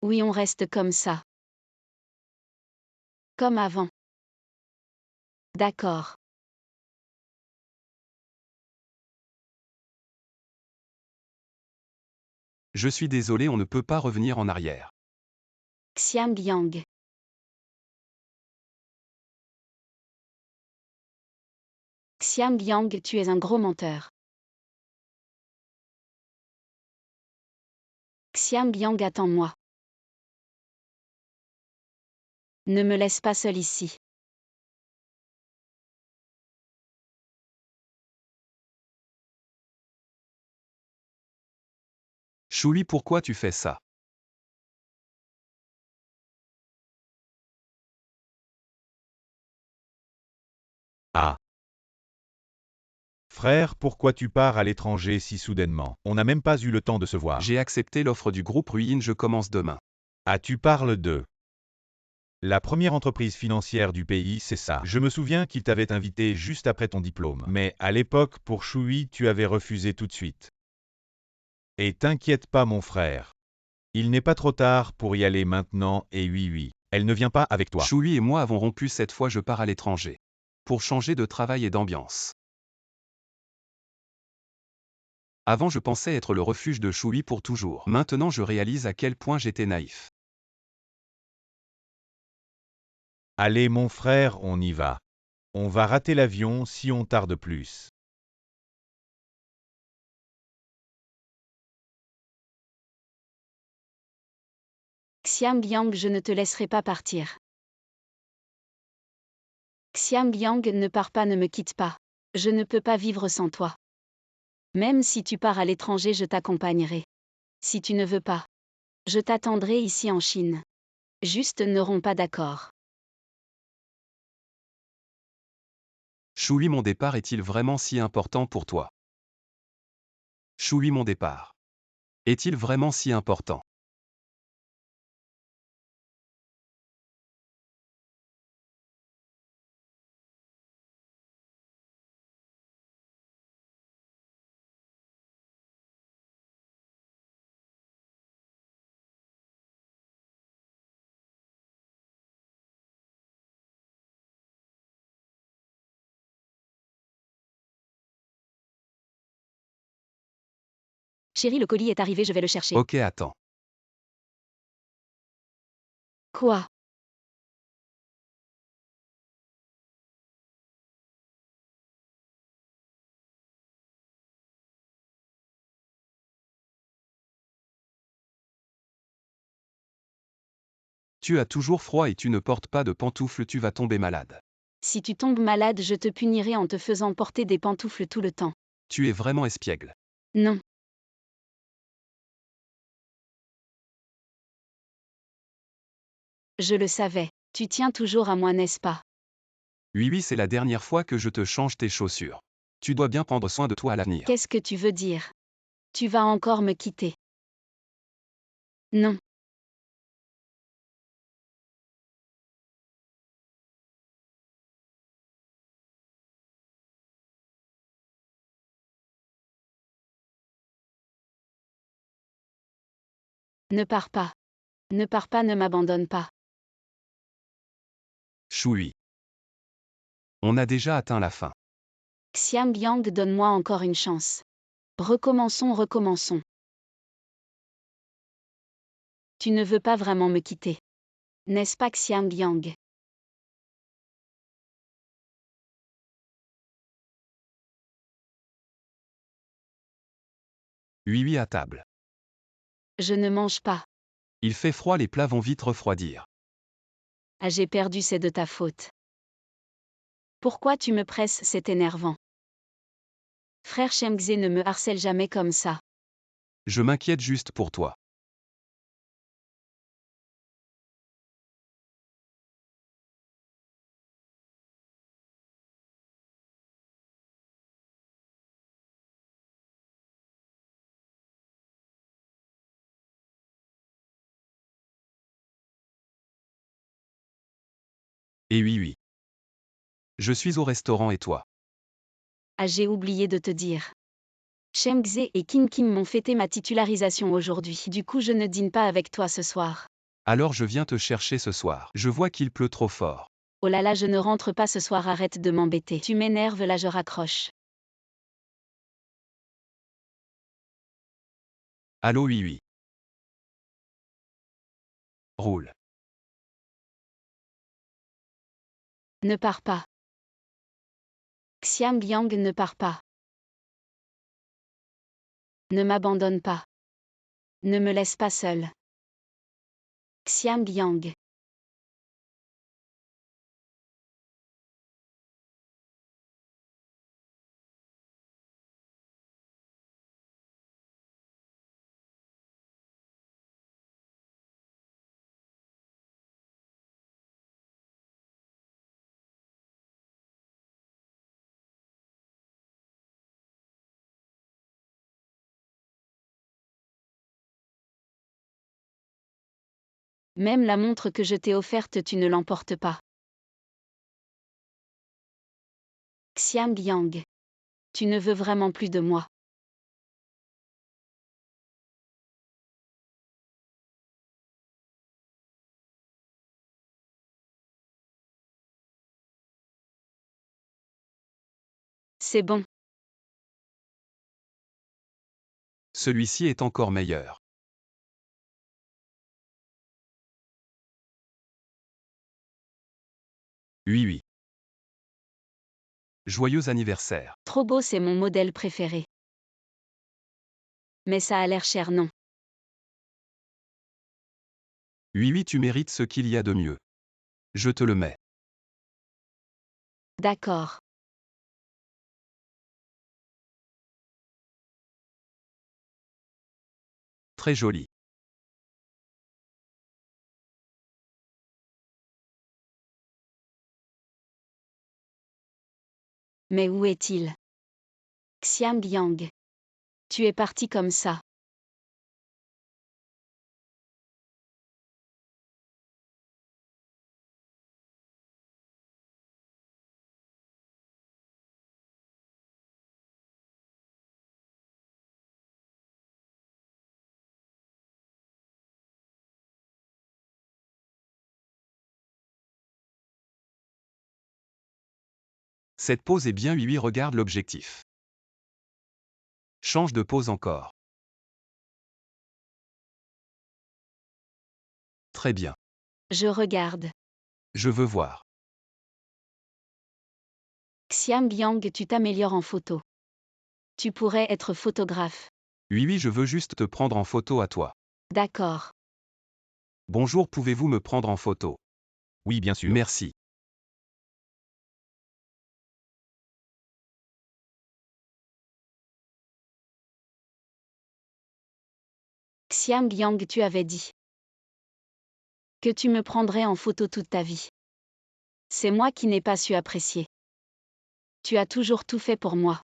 Oui, on reste comme ça. Comme avant. D'accord. Je suis désolé, on ne peut pas revenir en arrière. Xiangyang. Xiangyang, tu es un gros menteur. Xiangyang, attends-moi. Ne me laisse pas seul ici. Shui, pourquoi tu fais ça? Ah. Frère, pourquoi tu pars à l'étranger si soudainement? On n'a même pas eu le temps de se voir. J'ai accepté l'offre du groupe Ruin, je commence demain. Ah, tu parles de la première entreprise financière du pays, c'est ça. Je me souviens qu'il t'avait invité juste après ton diplôme. Mais à l'époque, pour Shui, tu avais refusé tout de suite. Et t'inquiète pas, mon frère. Il n'est pas trop tard pour y aller maintenant, et oui, elle ne vient pas avec toi. Shui et moi avons rompu, cette fois je pars à l'étranger. Pour changer de travail et d'ambiance. Avant je pensais être le refuge de Shui pour toujours. Maintenant je réalise à quel point j'étais naïf. Allez, mon frère, on y va. On va rater l'avion si on tarde plus. Xiangyang, je ne te laisserai pas partir. Xiangyang, ne pars pas, ne me quitte pas. Je ne peux pas vivre sans toi. Même si tu pars à l'étranger, je t'accompagnerai. Si tu ne veux pas, je t'attendrai ici en Chine. Juste ne romps pas, d'accord. Shui, mon départ est-il vraiment si important pour toi? Shui, mon départ est-il vraiment si important? Chérie, le colis est arrivé, je vais le chercher. Ok, attends. Quoi? Tu as toujours froid et tu ne portes pas de pantoufles, tu vas tomber malade. Si tu tombes malade, je te punirai en te faisant porter des pantoufles tout le temps. Tu es vraiment espiègle. Non. Je le savais. Tu tiens toujours à moi, n'est-ce pas? Oui, c'est la dernière fois que je te change tes chaussures. Tu dois bien prendre soin de toi à l'avenir. Qu'est-ce que tu veux dire? Tu vas encore me quitter? Non. Ne pars pas. Ne pars pas, ne m'abandonne pas. Shui. On a déjà atteint la fin. Xiangyang, donne-moi encore une chance. Recommençons. Tu ne veux pas vraiment me quitter. N'est-ce pas, Xiangyang? Oui, oui, à table. Je ne mange pas. Il fait froid, les plats vont vite refroidir. Ah, j'ai perdu, c'est de ta faute. Pourquoi tu me presses, c'est énervant. Frère Chemgze ne me harcèle jamais comme ça. Je m'inquiète juste pour toi. Et oui, oui. Je suis au restaurant et toi? Ah, j'ai oublié de te dire. Chemgze et Kim Kim m'ont fêté ma titularisation aujourd'hui. Du coup, je ne dîne pas avec toi ce soir. Alors je viens te chercher ce soir. Je vois qu'il pleut trop fort. Oh là là, je ne rentre pas ce soir, arrête de m'embêter. Tu m'énerves là, je raccroche. Allô, oui, oui. Roule. Ne pars pas. Xiang Yang, ne pars pas. Ne m'abandonne pas. Ne me laisse pas seule. Xiang Yang. Même la montre que je t'ai offerte, tu ne l'emportes pas. Xiang Yang. Tu ne veux vraiment plus de moi. C'est bon. Celui-ci est encore meilleur. Oui, oui. Joyeux anniversaire. Trop beau, c'est mon modèle préféré. Mais ça a l'air cher, non? Oui, oui, tu mérites ce qu'il y a de mieux. Je te le mets. D'accord. Très joli. Mais où est-il? Xiang Yang. Tu es parti comme ça. Cette pose est bien, oui, oui, regarde l'objectif. Change de pose encore. Très bien. Je regarde. Je veux voir. Xiang Yang, tu t'améliores en photo. Tu pourrais être photographe. Oui, oui, je veux juste te prendre en photo à toi. D'accord. Bonjour, pouvez-vous me prendre en photo? Oui, bien sûr. Merci. Xiang Yang, tu avais dit que tu me prendrais en photo toute ta vie. C'est moi qui n'ai pas su apprécier. Tu as toujours tout fait pour moi.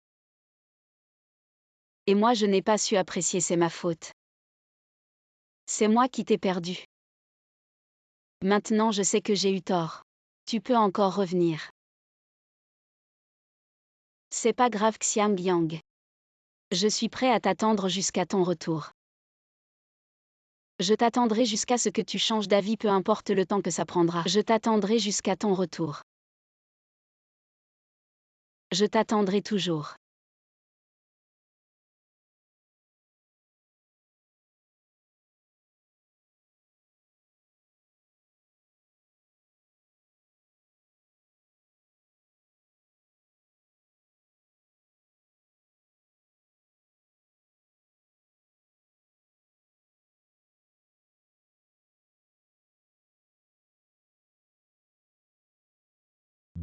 Et moi je n'ai pas su apprécier, c'est ma faute. C'est moi qui t'ai perdu. Maintenant je sais que j'ai eu tort. Tu peux encore revenir. C'est pas grave, Xiang Yang. Je suis prêt à t'attendre jusqu'à ton retour. Je t'attendrai jusqu'à ce que tu changes d'avis, peu importe le temps que ça prendra. Je t'attendrai jusqu'à ton retour. Je t'attendrai toujours.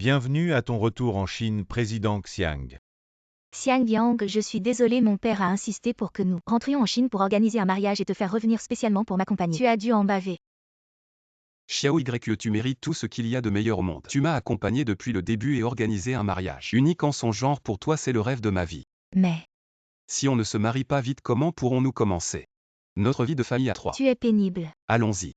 Bienvenue à ton retour en Chine, président Xiang. Xiang Yang, je suis désolé, mon père a insisté pour que nous rentrions en Chine pour organiser un mariage et te faire revenir spécialement pour m'accompagner. Tu as dû en baver. Xiao YE, tu mérites tout ce qu'il y a de meilleur au monde. Tu m'as accompagné depuis le début et organisé un mariage unique en son genre pour toi, c'est le rêve de ma vie. Mais Si on ne se marie pas vite, comment pourrons-nous commencer notre vie de famille à trois? tu es pénible. Allons-y.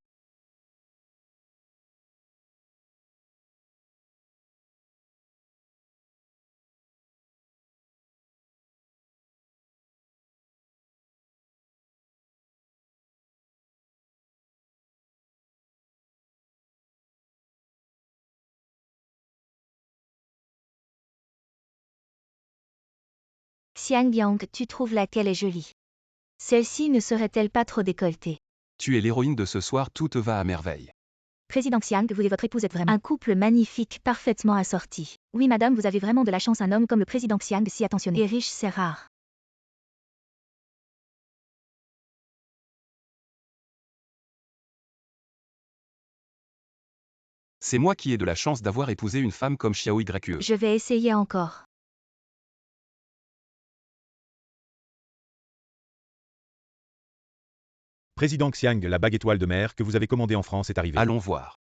Xiang Yang, tu trouves laquelle est jolie? Celle-ci ne serait-elle pas trop décolletée? Tu es l'héroïne de ce soir, tout te va à merveille. Président Xiang, vous et votre épouse êtes vraiment un couple magnifique, parfaitement assorti. Oui madame, vous avez vraiment de la chance, un homme comme le président Xiang si attentionné et riche, c'est rare. C'est moi qui ai de la chance d'avoir épousé une femme comme Xiao YE. Je vais essayer encore. Président Xiang, la bague étoile de mer que vous avez commandée en France est arrivée. Allons voir.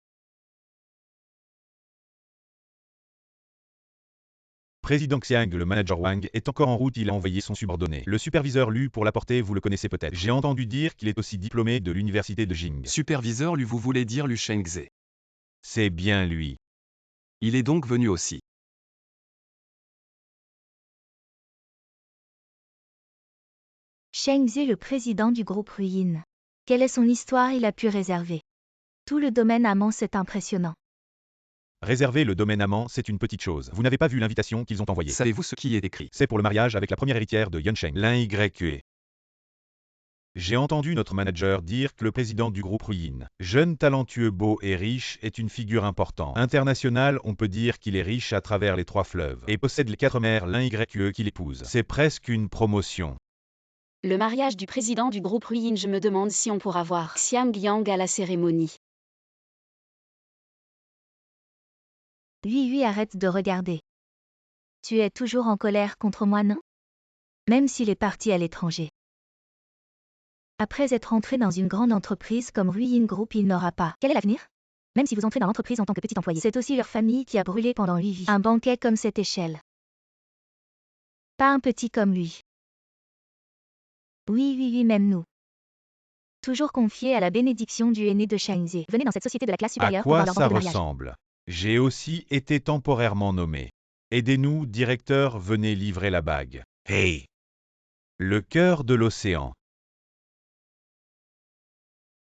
Président Xiang, le manager Wang, est encore en route, il a envoyé son subordonné. Le superviseur Lu pour l'apporter, vous le connaissez peut-être. J'ai entendu dire qu'il est aussi diplômé de l'université de Jing. Superviseur Lu, vous voulez dire Lu Shengze. C'est bien lui. Il est donc venu aussi. Shengze, le président du groupe Ruyin. Quelle est son histoire? Il a pu réserver tout le domaine amont, c'est impressionnant. Réserver le domaine amant, c'est une petite chose. Vous n'avez pas vu l'invitation qu'ils ont envoyée. Savez-vous ce qui est écrit? C'est pour le mariage avec la première héritière de Yunsheng, l'un YE. J'ai entendu notre manager dire que le président du groupe Ruyin, jeune, talentueux, beau et riche, est une figure importante. International, on peut dire qu'il est riche à travers les 3 fleuves et possède les 4 mers, l'un YE qu'il épouse. C'est presque une promotion. Le mariage du président du groupe Ruyin, je me demande si on pourra voir Xiang Yang à la cérémonie. Oui, arrête de regarder. Tu es toujours en colère contre moi, non? Même s'il est parti à l'étranger. Après être entré dans une grande entreprise comme Ruyin Group, il n'aura pas. Quel est l'avenir? Même si vous entrez dans l'entreprise en tant que petit employé, c'est aussi leur famille qui a brûlé pendant 8 vies. Un banquet comme cette échelle. Pas un petit comme lui. Oui, même nous. Toujours confiés à la bénédiction du aîné de Shangze. Venez dans cette société de la classe À supérieure pour voir quoi leur ça banquet de mariage. ressemble? J'ai aussi été temporairement nommé. Aidez-nous, directeur, venez livrer la bague. Hey! Le cœur de l'océan.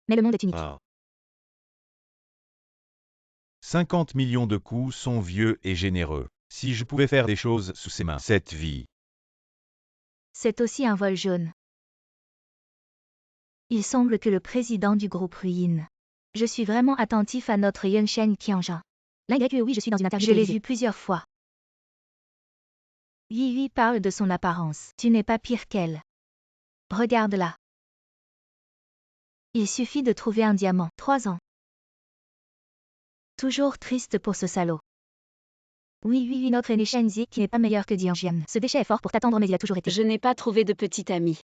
Mais le monde est unique. 50 millions de coups sont vieux et généreux. Si je pouvais faire des choses sous ses mains, cette vie. C'est aussi un vol jaune. Il semble que le président du groupe Ruyin. Je suis vraiment attentif à notre Yunshen Qianjin. L'YE, oui, je suis dans une interview. Je l'ai vu plusieurs fois. Oui, parle de son apparence. Tu n'es pas pire qu'elle. Regarde-la. Il suffit de trouver un diamant. 3 ans. Toujours triste pour ce salaud. Oui, notre aîné Shenzhi qui n'est pas meilleur que Jianjian. Ce déchet est fort pour t'attendre, mais il a toujours été. Je n'ai pas trouvé de petit ami.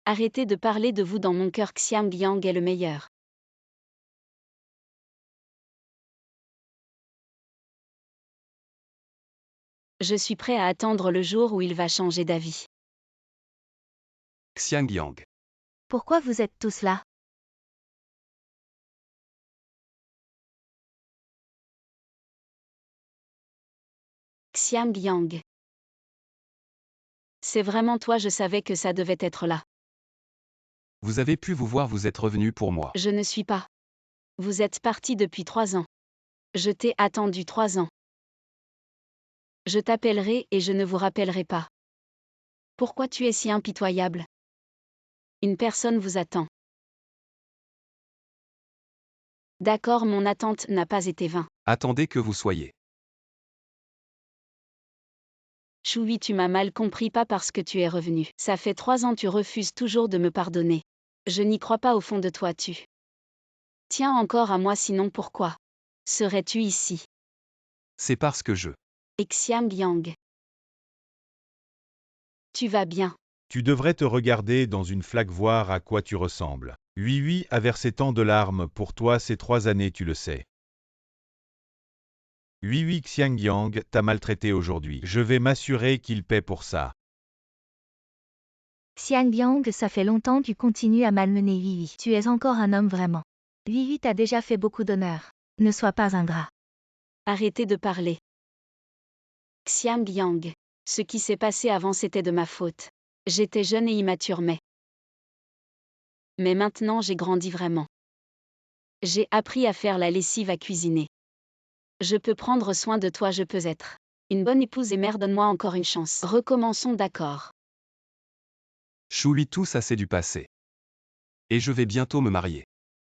Arrêtez de parler de vous dans mon cœur, Xiang Yang est le meilleur. Je suis prêt à attendre le jour où il va changer d'avis. Xiang Yang. Pourquoi vous êtes tous là? Xiang Yang. C'est vraiment toi, je savais que ça devait être là. Vous avez pu vous voir, vous êtes revenu pour moi. Je ne suis pas. Vous êtes parti depuis 3 ans. Je t'ai attendu 3 ans. Je t'appellerai et je ne vous rappellerai pas. Pourquoi tu es si impitoyable? Une personne vous attend. D'accord, mon attente n'a pas été vain. Attendez que vous soyez. Choui, tu m'as mal compris, pas parce que tu es revenu. Ça fait 3 ans, tu refuses toujours de me pardonner. Je n'y crois pas au fond de toi, tu. Tiens encore à moi, sinon pourquoi serais-tu ici? C'est parce que je... Xiang Yang. Tu vas bien. Tu devrais te regarder dans une flaque voir à quoi tu ressembles. Oui a versé tant de larmes pour toi ces 3 années, tu le sais. Oui, Xiang Yang t'a maltraité aujourd'hui. Je vais m'assurer qu'il paie pour ça. Xiang Yang, ça fait longtemps que tu continues à malmener Vivi. Tu es encore un homme vraiment. Vivi t'a déjà fait beaucoup d'honneur. Ne sois pas ingrat. Arrêtez de parler. Xiang Yang. Ce qui s'est passé avant c'était de ma faute. J'étais jeune et immature mais maintenant j'ai grandi vraiment. J'ai appris à faire la lessive, à cuisiner. Je peux prendre soin de toi, je peux être une bonne épouse et mère, donne-moi encore une chance. Recommençons, d'accord? Chouli, tout ça c'est du passé. Et je vais bientôt me marier.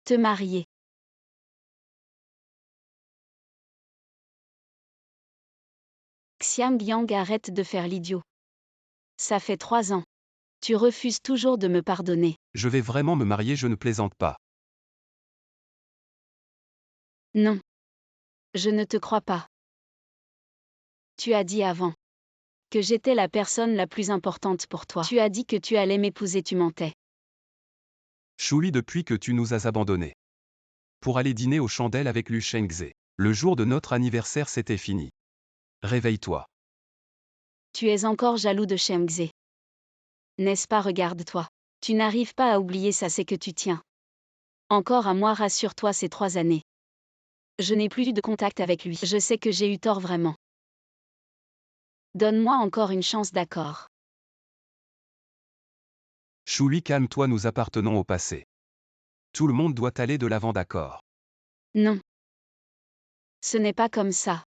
Te marier. Xiang Yang, arrête de faire l'idiot. Ça fait 3 ans. Tu refuses toujours de me pardonner. Je vais vraiment me marier, je ne plaisante pas. Non. Je ne te crois pas. Tu as dit avant que j'étais la personne la plus importante pour toi. Tu as dit que tu allais m'épouser, tu mentais. Chouli, depuis que tu nous as abandonnés. Pour aller dîner aux chandelles avec Lu Shengze. Le jour de notre anniversaire, c'était fini. Réveille-toi. Tu es encore jaloux de Shengze. N'est-ce pas? Regarde-toi. Tu n'arrives pas à oublier ça, c'est que tu tiens encore à moi, rassure-toi, ces 3 années. Je n'ai plus eu de contact avec lui. Je sais que j'ai eu tort vraiment. Donne-moi encore une chance, d'accord? Chouli, calme-toi, nous appartenons au passé. Tout le monde doit aller de l'avant, d'accord? Non. Ce n'est pas comme ça.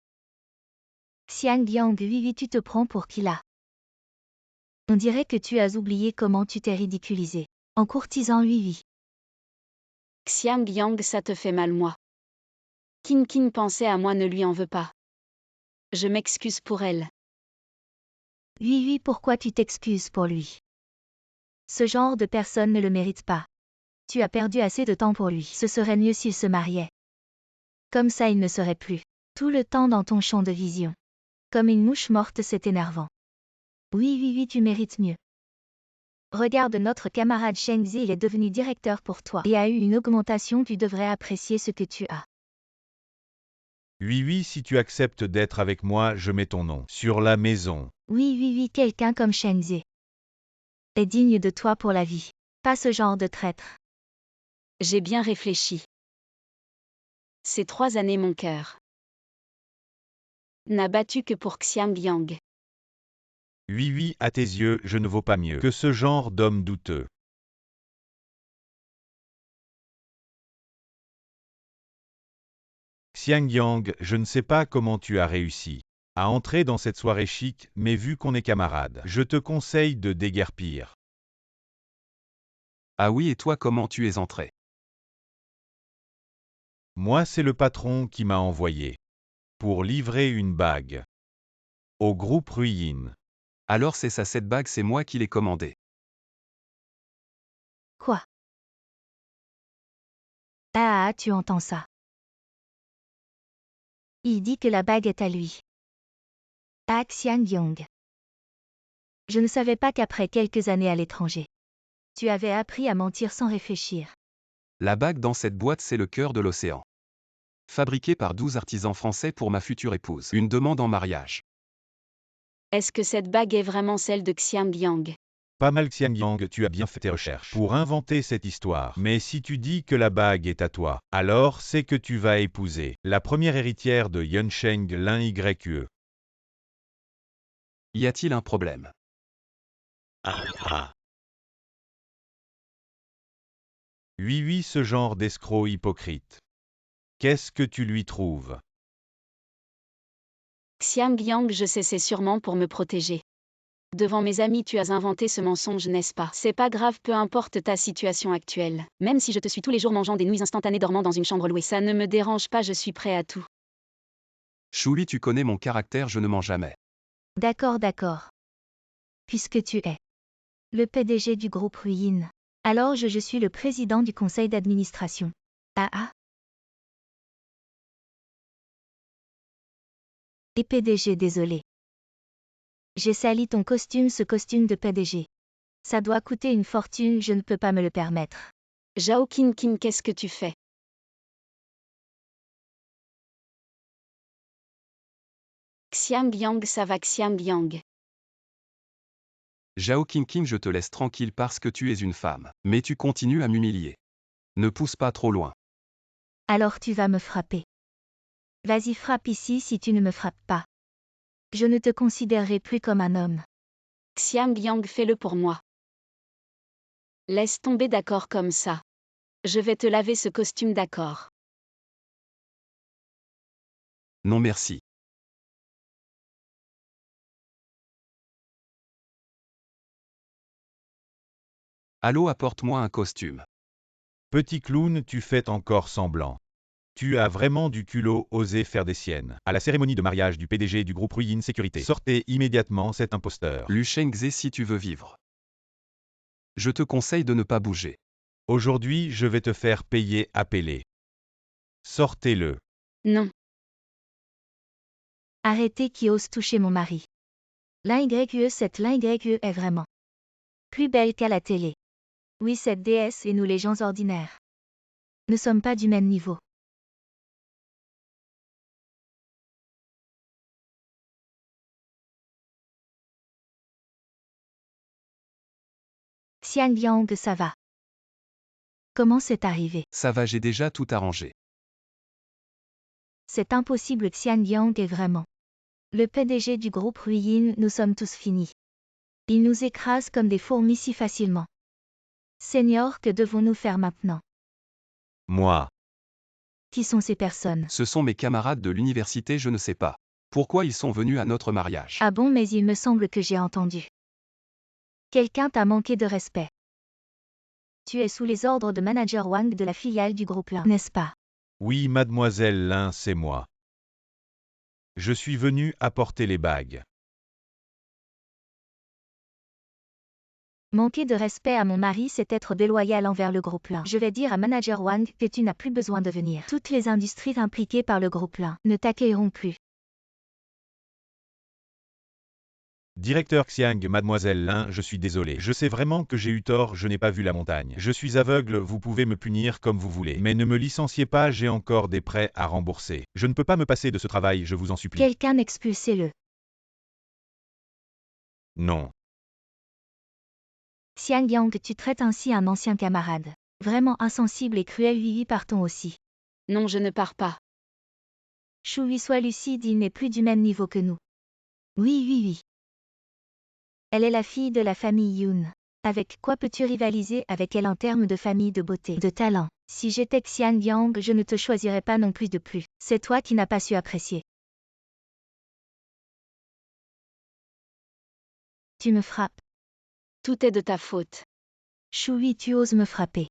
Xiang Yang, Vivi, tu te prends pour qui là? On dirait que tu as oublié comment tu t'es ridiculisé en courtisant Vivi. Xiang Yang, ça te fait mal, moi. Kin pensait à moi, ne lui en veux pas. Je m'excuse pour elle. Vivi, pourquoi tu t'excuses pour lui? Ce genre de personne ne le mérite pas. Tu as perdu assez de temps pour lui. Ce serait mieux s'il se mariait. Comme ça, il ne serait plus tout le temps dans ton champ de vision. Comme une mouche morte, c'est énervant. Oui, Vivi, tu mérites mieux. Regarde notre camarade Shengzi, il est devenu directeur pour toi et a eu une augmentation, tu devrais apprécier ce que tu as. Oui, si tu acceptes d'être avec moi, je mets ton nom sur la maison. Oui, Vivi, quelqu'un comme Shengzi est digne de toi pour la vie. Pas ce genre de traître. J'ai bien réfléchi. Ces 3 années, mon cœur n'a battu que pour Xiang Yang. Oui, à tes yeux, je ne vaux pas mieux que ce genre d'homme douteux. Xiang Yang, je ne sais pas comment tu as réussi à entrer dans cette soirée chic, mais vu qu'on est camarades, je te conseille de déguerpir. Ah oui, et toi, comment tu es entré? Moi, c'est le patron qui m'a envoyé pour livrer une bague au groupe Ruyin. Alors c'est ça, cette bague, c'est moi qui l'ai commandée. Quoi? Ah, tu entends ça? Il dit que la bague est à lui. Ah, Xiang Yang. Je ne savais pas qu'après quelques années à l'étranger, tu avais appris à mentir sans réfléchir. La bague dans cette boîte, c'est le cœur de l'océan. Fabriquée par 12 artisans français pour ma future épouse. Une demande en mariage. Est-ce que cette bague est vraiment celle de Xiang Yang? Pas mal Xiang Yang, tu as bien fait tes recherches pour inventer cette histoire. Mais si tu dis que la bague est à toi, alors c'est que tu vas épouser la première héritière de Yunsheng Lin YE. Y a-t-il un problème? Oui, ce genre d'escroc hypocrite. Qu'est-ce que tu lui trouves? Xiang Yang, je sais, c'est sûrement pour me protéger. Devant mes amis, tu as inventé ce mensonge, n'est-ce pas? C'est pas grave, peu importe ta situation actuelle. Même si je te suis tous les jours mangeant des nouilles instantanées, dormant dans une chambre louée, ça ne me dérange pas, je suis prêt à tout. Chouli, tu connais mon caractère, je ne mens jamais. D'accord. Puisque tu es le PDG du groupe Ruyin, alors je suis le président du conseil d'administration. Ah. Et PDG désolé. J'ai sali ton costume, ce costume de PDG. Ça doit coûter une fortune, je ne peux pas me le permettre. Zhao Qinqin, qu'est-ce que tu fais? Xiang Yang, ça va Xiang Yang. Zhao Qinqin, je te laisse tranquille parce que tu es une femme. Mais tu continues à m'humilier. Ne pousse pas trop loin. Alors tu vas me frapper. Vas-y, frappe ici si tu ne me frappes pas. Je ne te considérerai plus comme un homme. Xiang Yang, fais-le pour moi. Laisse tomber, d'accord, comme ça. Je vais te laver ce costume, d'accord. Non merci. Allô, apporte-moi un costume. Petit clown, tu fais encore semblant. Tu as vraiment du culot, osé faire des siennes. À la cérémonie de mariage du PDG du groupe Ruyin Sécurité. Sortez immédiatement cet imposteur. Lu Shengze, si tu veux vivre. Je te conseille de ne pas bouger. Aujourd'hui, je vais te faire payer, appeler. Sortez-le. Non. Arrêtez qui ose toucher mon mari. Cette l'YE est vraiment plus belle qu'à la télé. Oui, cette déesse et nous les gens ordinaires. Ne sommes pas du même niveau. Xiang Yang, ça va. Comment c'est arrivé? Ça va, j'ai déjà tout arrangé. C'est impossible, Xiang Yang est vraiment le PDG du groupe Ruyin, nous sommes tous finis. Il nous écrase comme des fourmis si facilement. Seigneur, que devons-nous faire maintenant? Moi. Qui sont ces personnes? Ce sont mes camarades de l'université, je ne sais pas. Pourquoi ils sont venus à notre mariage? Ah bon, mais il me semble que j'ai entendu. Quelqu'un t'a manqué de respect. Tu es sous les ordres de manager Wang de la filiale du groupe Lin, n'est-ce pas? Oui, mademoiselle Lin, c'est moi. Je suis venu apporter les bagues. Manquer de respect à mon mari, c'est être déloyal envers le groupe Lin. Je vais dire à manager Wang que tu n'as plus besoin de venir. Toutes les industries impliquées par le groupe Lin ne t'accueilleront plus. Directeur Xiang, mademoiselle Lin, je suis désolé. Je sais vraiment que j'ai eu tort, je n'ai pas vu la montagne. Je suis aveugle, vous pouvez me punir comme vous voulez. Mais ne me licenciez pas, j'ai encore des prêts à rembourser. Je ne peux pas me passer de ce travail, je vous en supplie. Quelqu'un expulsez-le. Non. Xiang Yang, tu traites ainsi un ancien camarade. Vraiment insensible et cruel, oui, partons aussi. Non, je ne pars pas. Shui, sois lucide, il n'est plus du même niveau que nous. Oui. Elle est la fille de la famille Yun. Avec quoi peux-tu rivaliser avec elle en termes de famille, de beauté, de talent? Si j'étais Xiang Yang, je ne te choisirais pas non plus de plus. C'est toi qui n'as pas su apprécier. Tu me frappes. Tout est de ta faute. Shui, tu oses me frapper.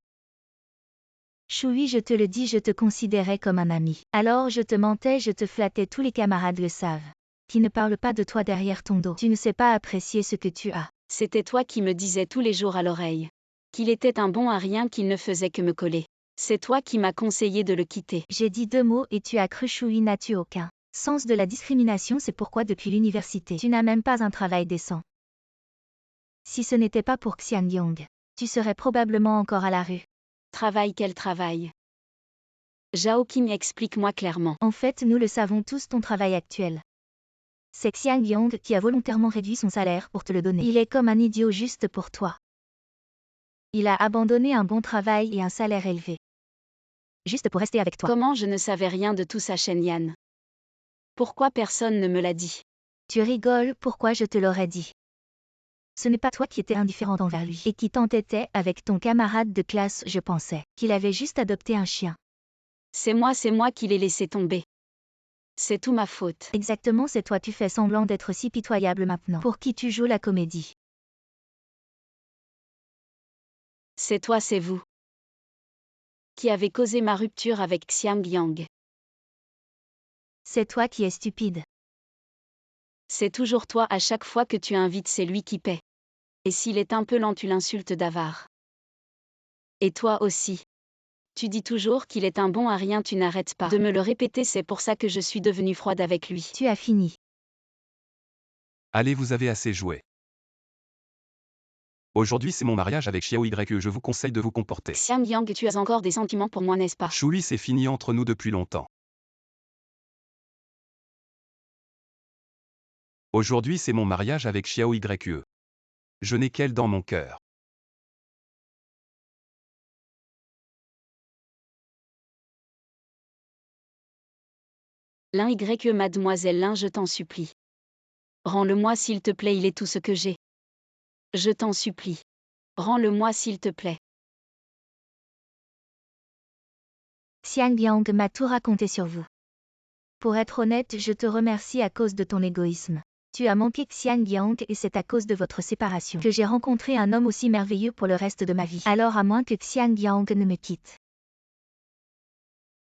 Shui, je te le dis, je te considérais comme un ami. Alors je te mentais, je te flattais, tous les camarades le savent. Qui ne parle pas de toi derrière ton dos. Tu ne sais pas apprécier ce que tu as. C'était toi qui me disais tous les jours à l'oreille qu'il était un bon à rien, qu'il ne faisait que me coller. C'est toi qui m'as conseillé de le quitter. J'ai dit 2 mots et tu as cru. Shui, n'as-tu aucun sens de la discrimination? C'est pourquoi depuis l'université, tu n'as même pas un travail décent. Si ce n'était pas pour Xiang Yang, tu serais probablement encore à la rue. Travail, quel travail? Zhao Qing, explique-moi clairement. En fait, nous le savons tous, ton travail actuel. C'est Xiang Yang qui a volontairement réduit son salaire pour te le donner. Il est comme un idiot juste pour toi. Il a abandonné un bon travail et un salaire élevé. Juste pour rester avec toi. Comment je ne savais rien de tout ça, Shen Yan? Pourquoi personne ne me l'a dit? Tu rigoles, pourquoi je te l'aurais dit? Ce n'est pas toi qui étais indifférente envers lui et qui t'entêtais avec ton camarade de classe, je pensais qu'il avait juste adopté un chien. C'est moi qui l'ai laissé tomber. C'est tout ma faute. Exactement, c'est toi, tu fais semblant d'être si pitoyable maintenant. Pour qui tu joues la comédie? C'est toi, c'est vous qui avez causé ma rupture avec Xiang Yang. C'est toi qui es stupide. C'est toujours toi, à chaque fois que tu invites, c'est lui qui paie. Et s'il est un peu lent, tu l'insultes d'avare. Et toi aussi. Tu dis toujours qu'il est un bon à rien, tu n'arrêtes pas de me le répéter, c'est pour ça que je suis devenue froide avec lui. Tu as fini. Allez, vous avez assez joué. Aujourd'hui c'est mon mariage avec Xiao Ye, je vous conseille de vous comporter. Xiangyang, tu as encore des sentiments pour moi, n'est-ce pas? Shui, c'est fini entre nous depuis longtemps. Aujourd'hui c'est mon mariage avec Xiao Ye. Je n'ai qu'elle dans mon cœur. L'un Y, mademoiselle Lin, je t'en supplie. Rends-le-moi s'il te plaît, il est tout ce que j'ai. Je t'en supplie. Rends-le-moi s'il te plaît. Xiangyang m'a tout raconté sur vous. Pour être honnête, je te remercie à cause de ton égoïsme. Tu as manqué Xiangyang et c'est à cause de votre séparation que j'ai rencontré un homme aussi merveilleux pour le reste de ma vie. Alors à moins que Xiangyang ne me quitte,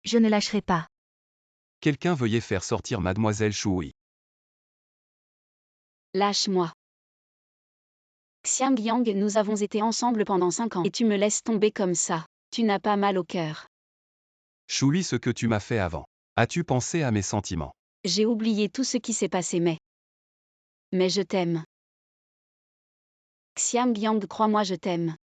je ne lâcherai pas. Quelqu'un veuillez faire sortir mademoiselle Shui. Lâche-moi. Xiangyang, nous avons été ensemble pendant 5 ans et tu me laisses tomber comme ça. Tu n'as pas mal au cœur. Shui, ce que tu m'as fait avant. As-tu pensé à mes sentiments? J'ai oublié tout ce qui s'est passé, mais je t'aime. Xiangyang, crois-moi, je t'aime.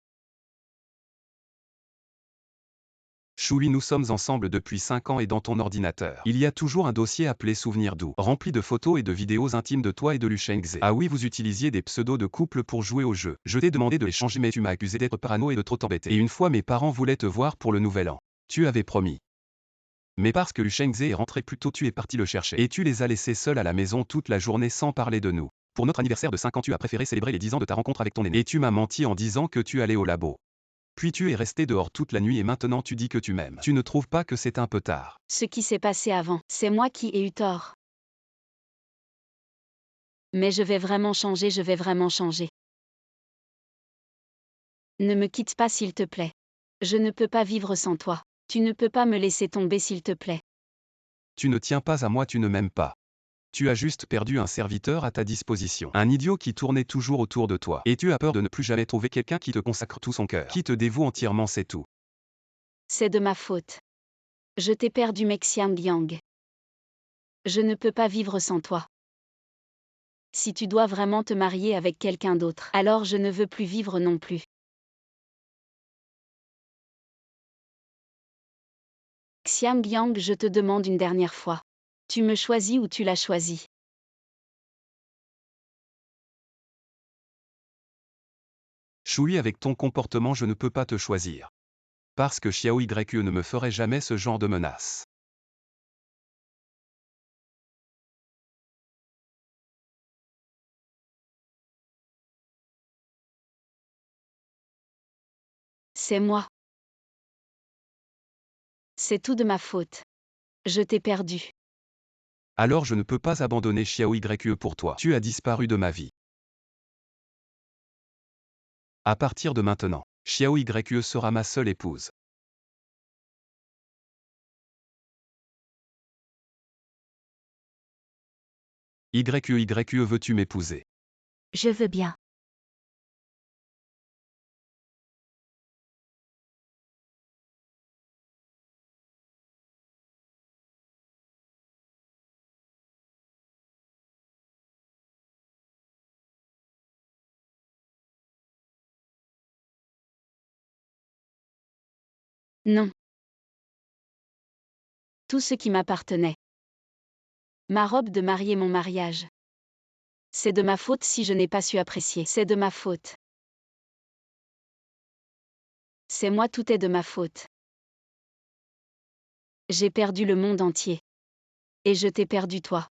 Shui, nous sommes ensemble depuis 5 ans et dans ton ordinateur, il y a toujours un dossier appelé Souvenir doux, rempli de photos et de vidéos intimes de toi et de Lu Shengze. Ah oui, vous utilisiez des pseudos de couple pour jouer au jeu. Je t'ai demandé de les changer mais tu m'as accusé d'être parano et de trop t'embêter. Et une fois mes parents voulaient te voir pour le nouvel an. Tu avais promis. Mais parce que Lu Shengze est rentré plus tôt, tu es parti le chercher. Et tu les as laissés seuls à la maison toute la journée sans parler de nous. Pour notre anniversaire de 5 ans, tu as préféré célébrer les 10 ans de ta rencontre avec ton aîné. Et tu m'as menti en disant que tu allais au labo. Puis tu es resté dehors toute la nuit et maintenant tu dis que tu m'aimes. Tu ne trouves pas que c'est un peu tard? Ce qui s'est passé avant, c'est moi qui ai eu tort. Mais je vais vraiment changer, je vais vraiment changer. Ne me quitte pas s'il te plaît. Je ne peux pas vivre sans toi. Tu ne peux pas me laisser tomber s'il te plaît. Tu ne tiens pas à moi, tu ne m'aimes pas. Tu as juste perdu un serviteur à ta disposition. Un idiot qui tournait toujours autour de toi. Et tu as peur de ne plus jamais trouver quelqu'un qui te consacre tout son cœur. Qui te dévoue entièrement, c'est tout. C'est de ma faute. Je t'ai perdu, mec Xiangyang. Je ne peux pas vivre sans toi. Si tu dois vraiment te marier avec quelqu'un d'autre, alors je ne veux plus vivre non plus. Xiangyang, je te demande une dernière fois. Tu me choisis ou tu l'as choisi? Shui, avec ton comportement, je ne peux pas te choisir. Parce que Xiao Ye ne me ferait jamais ce genre de menace. C'est moi. C'est tout de ma faute. Je t'ai perdu. Alors je ne peux pas abandonner Xiao Ye pour toi. Tu as disparu de ma vie. À partir de maintenant, Xiao Ye sera ma seule épouse. YE, veux-tu m'épouser? Je veux bien. Non. Tout ce qui m'appartenait. Ma robe de mariée, mon mariage. C'est de ma faute si je n'ai pas su apprécier. C'est de ma faute. C'est moi, tout est de ma faute. J'ai perdu le monde entier. Et je t'ai perdu toi.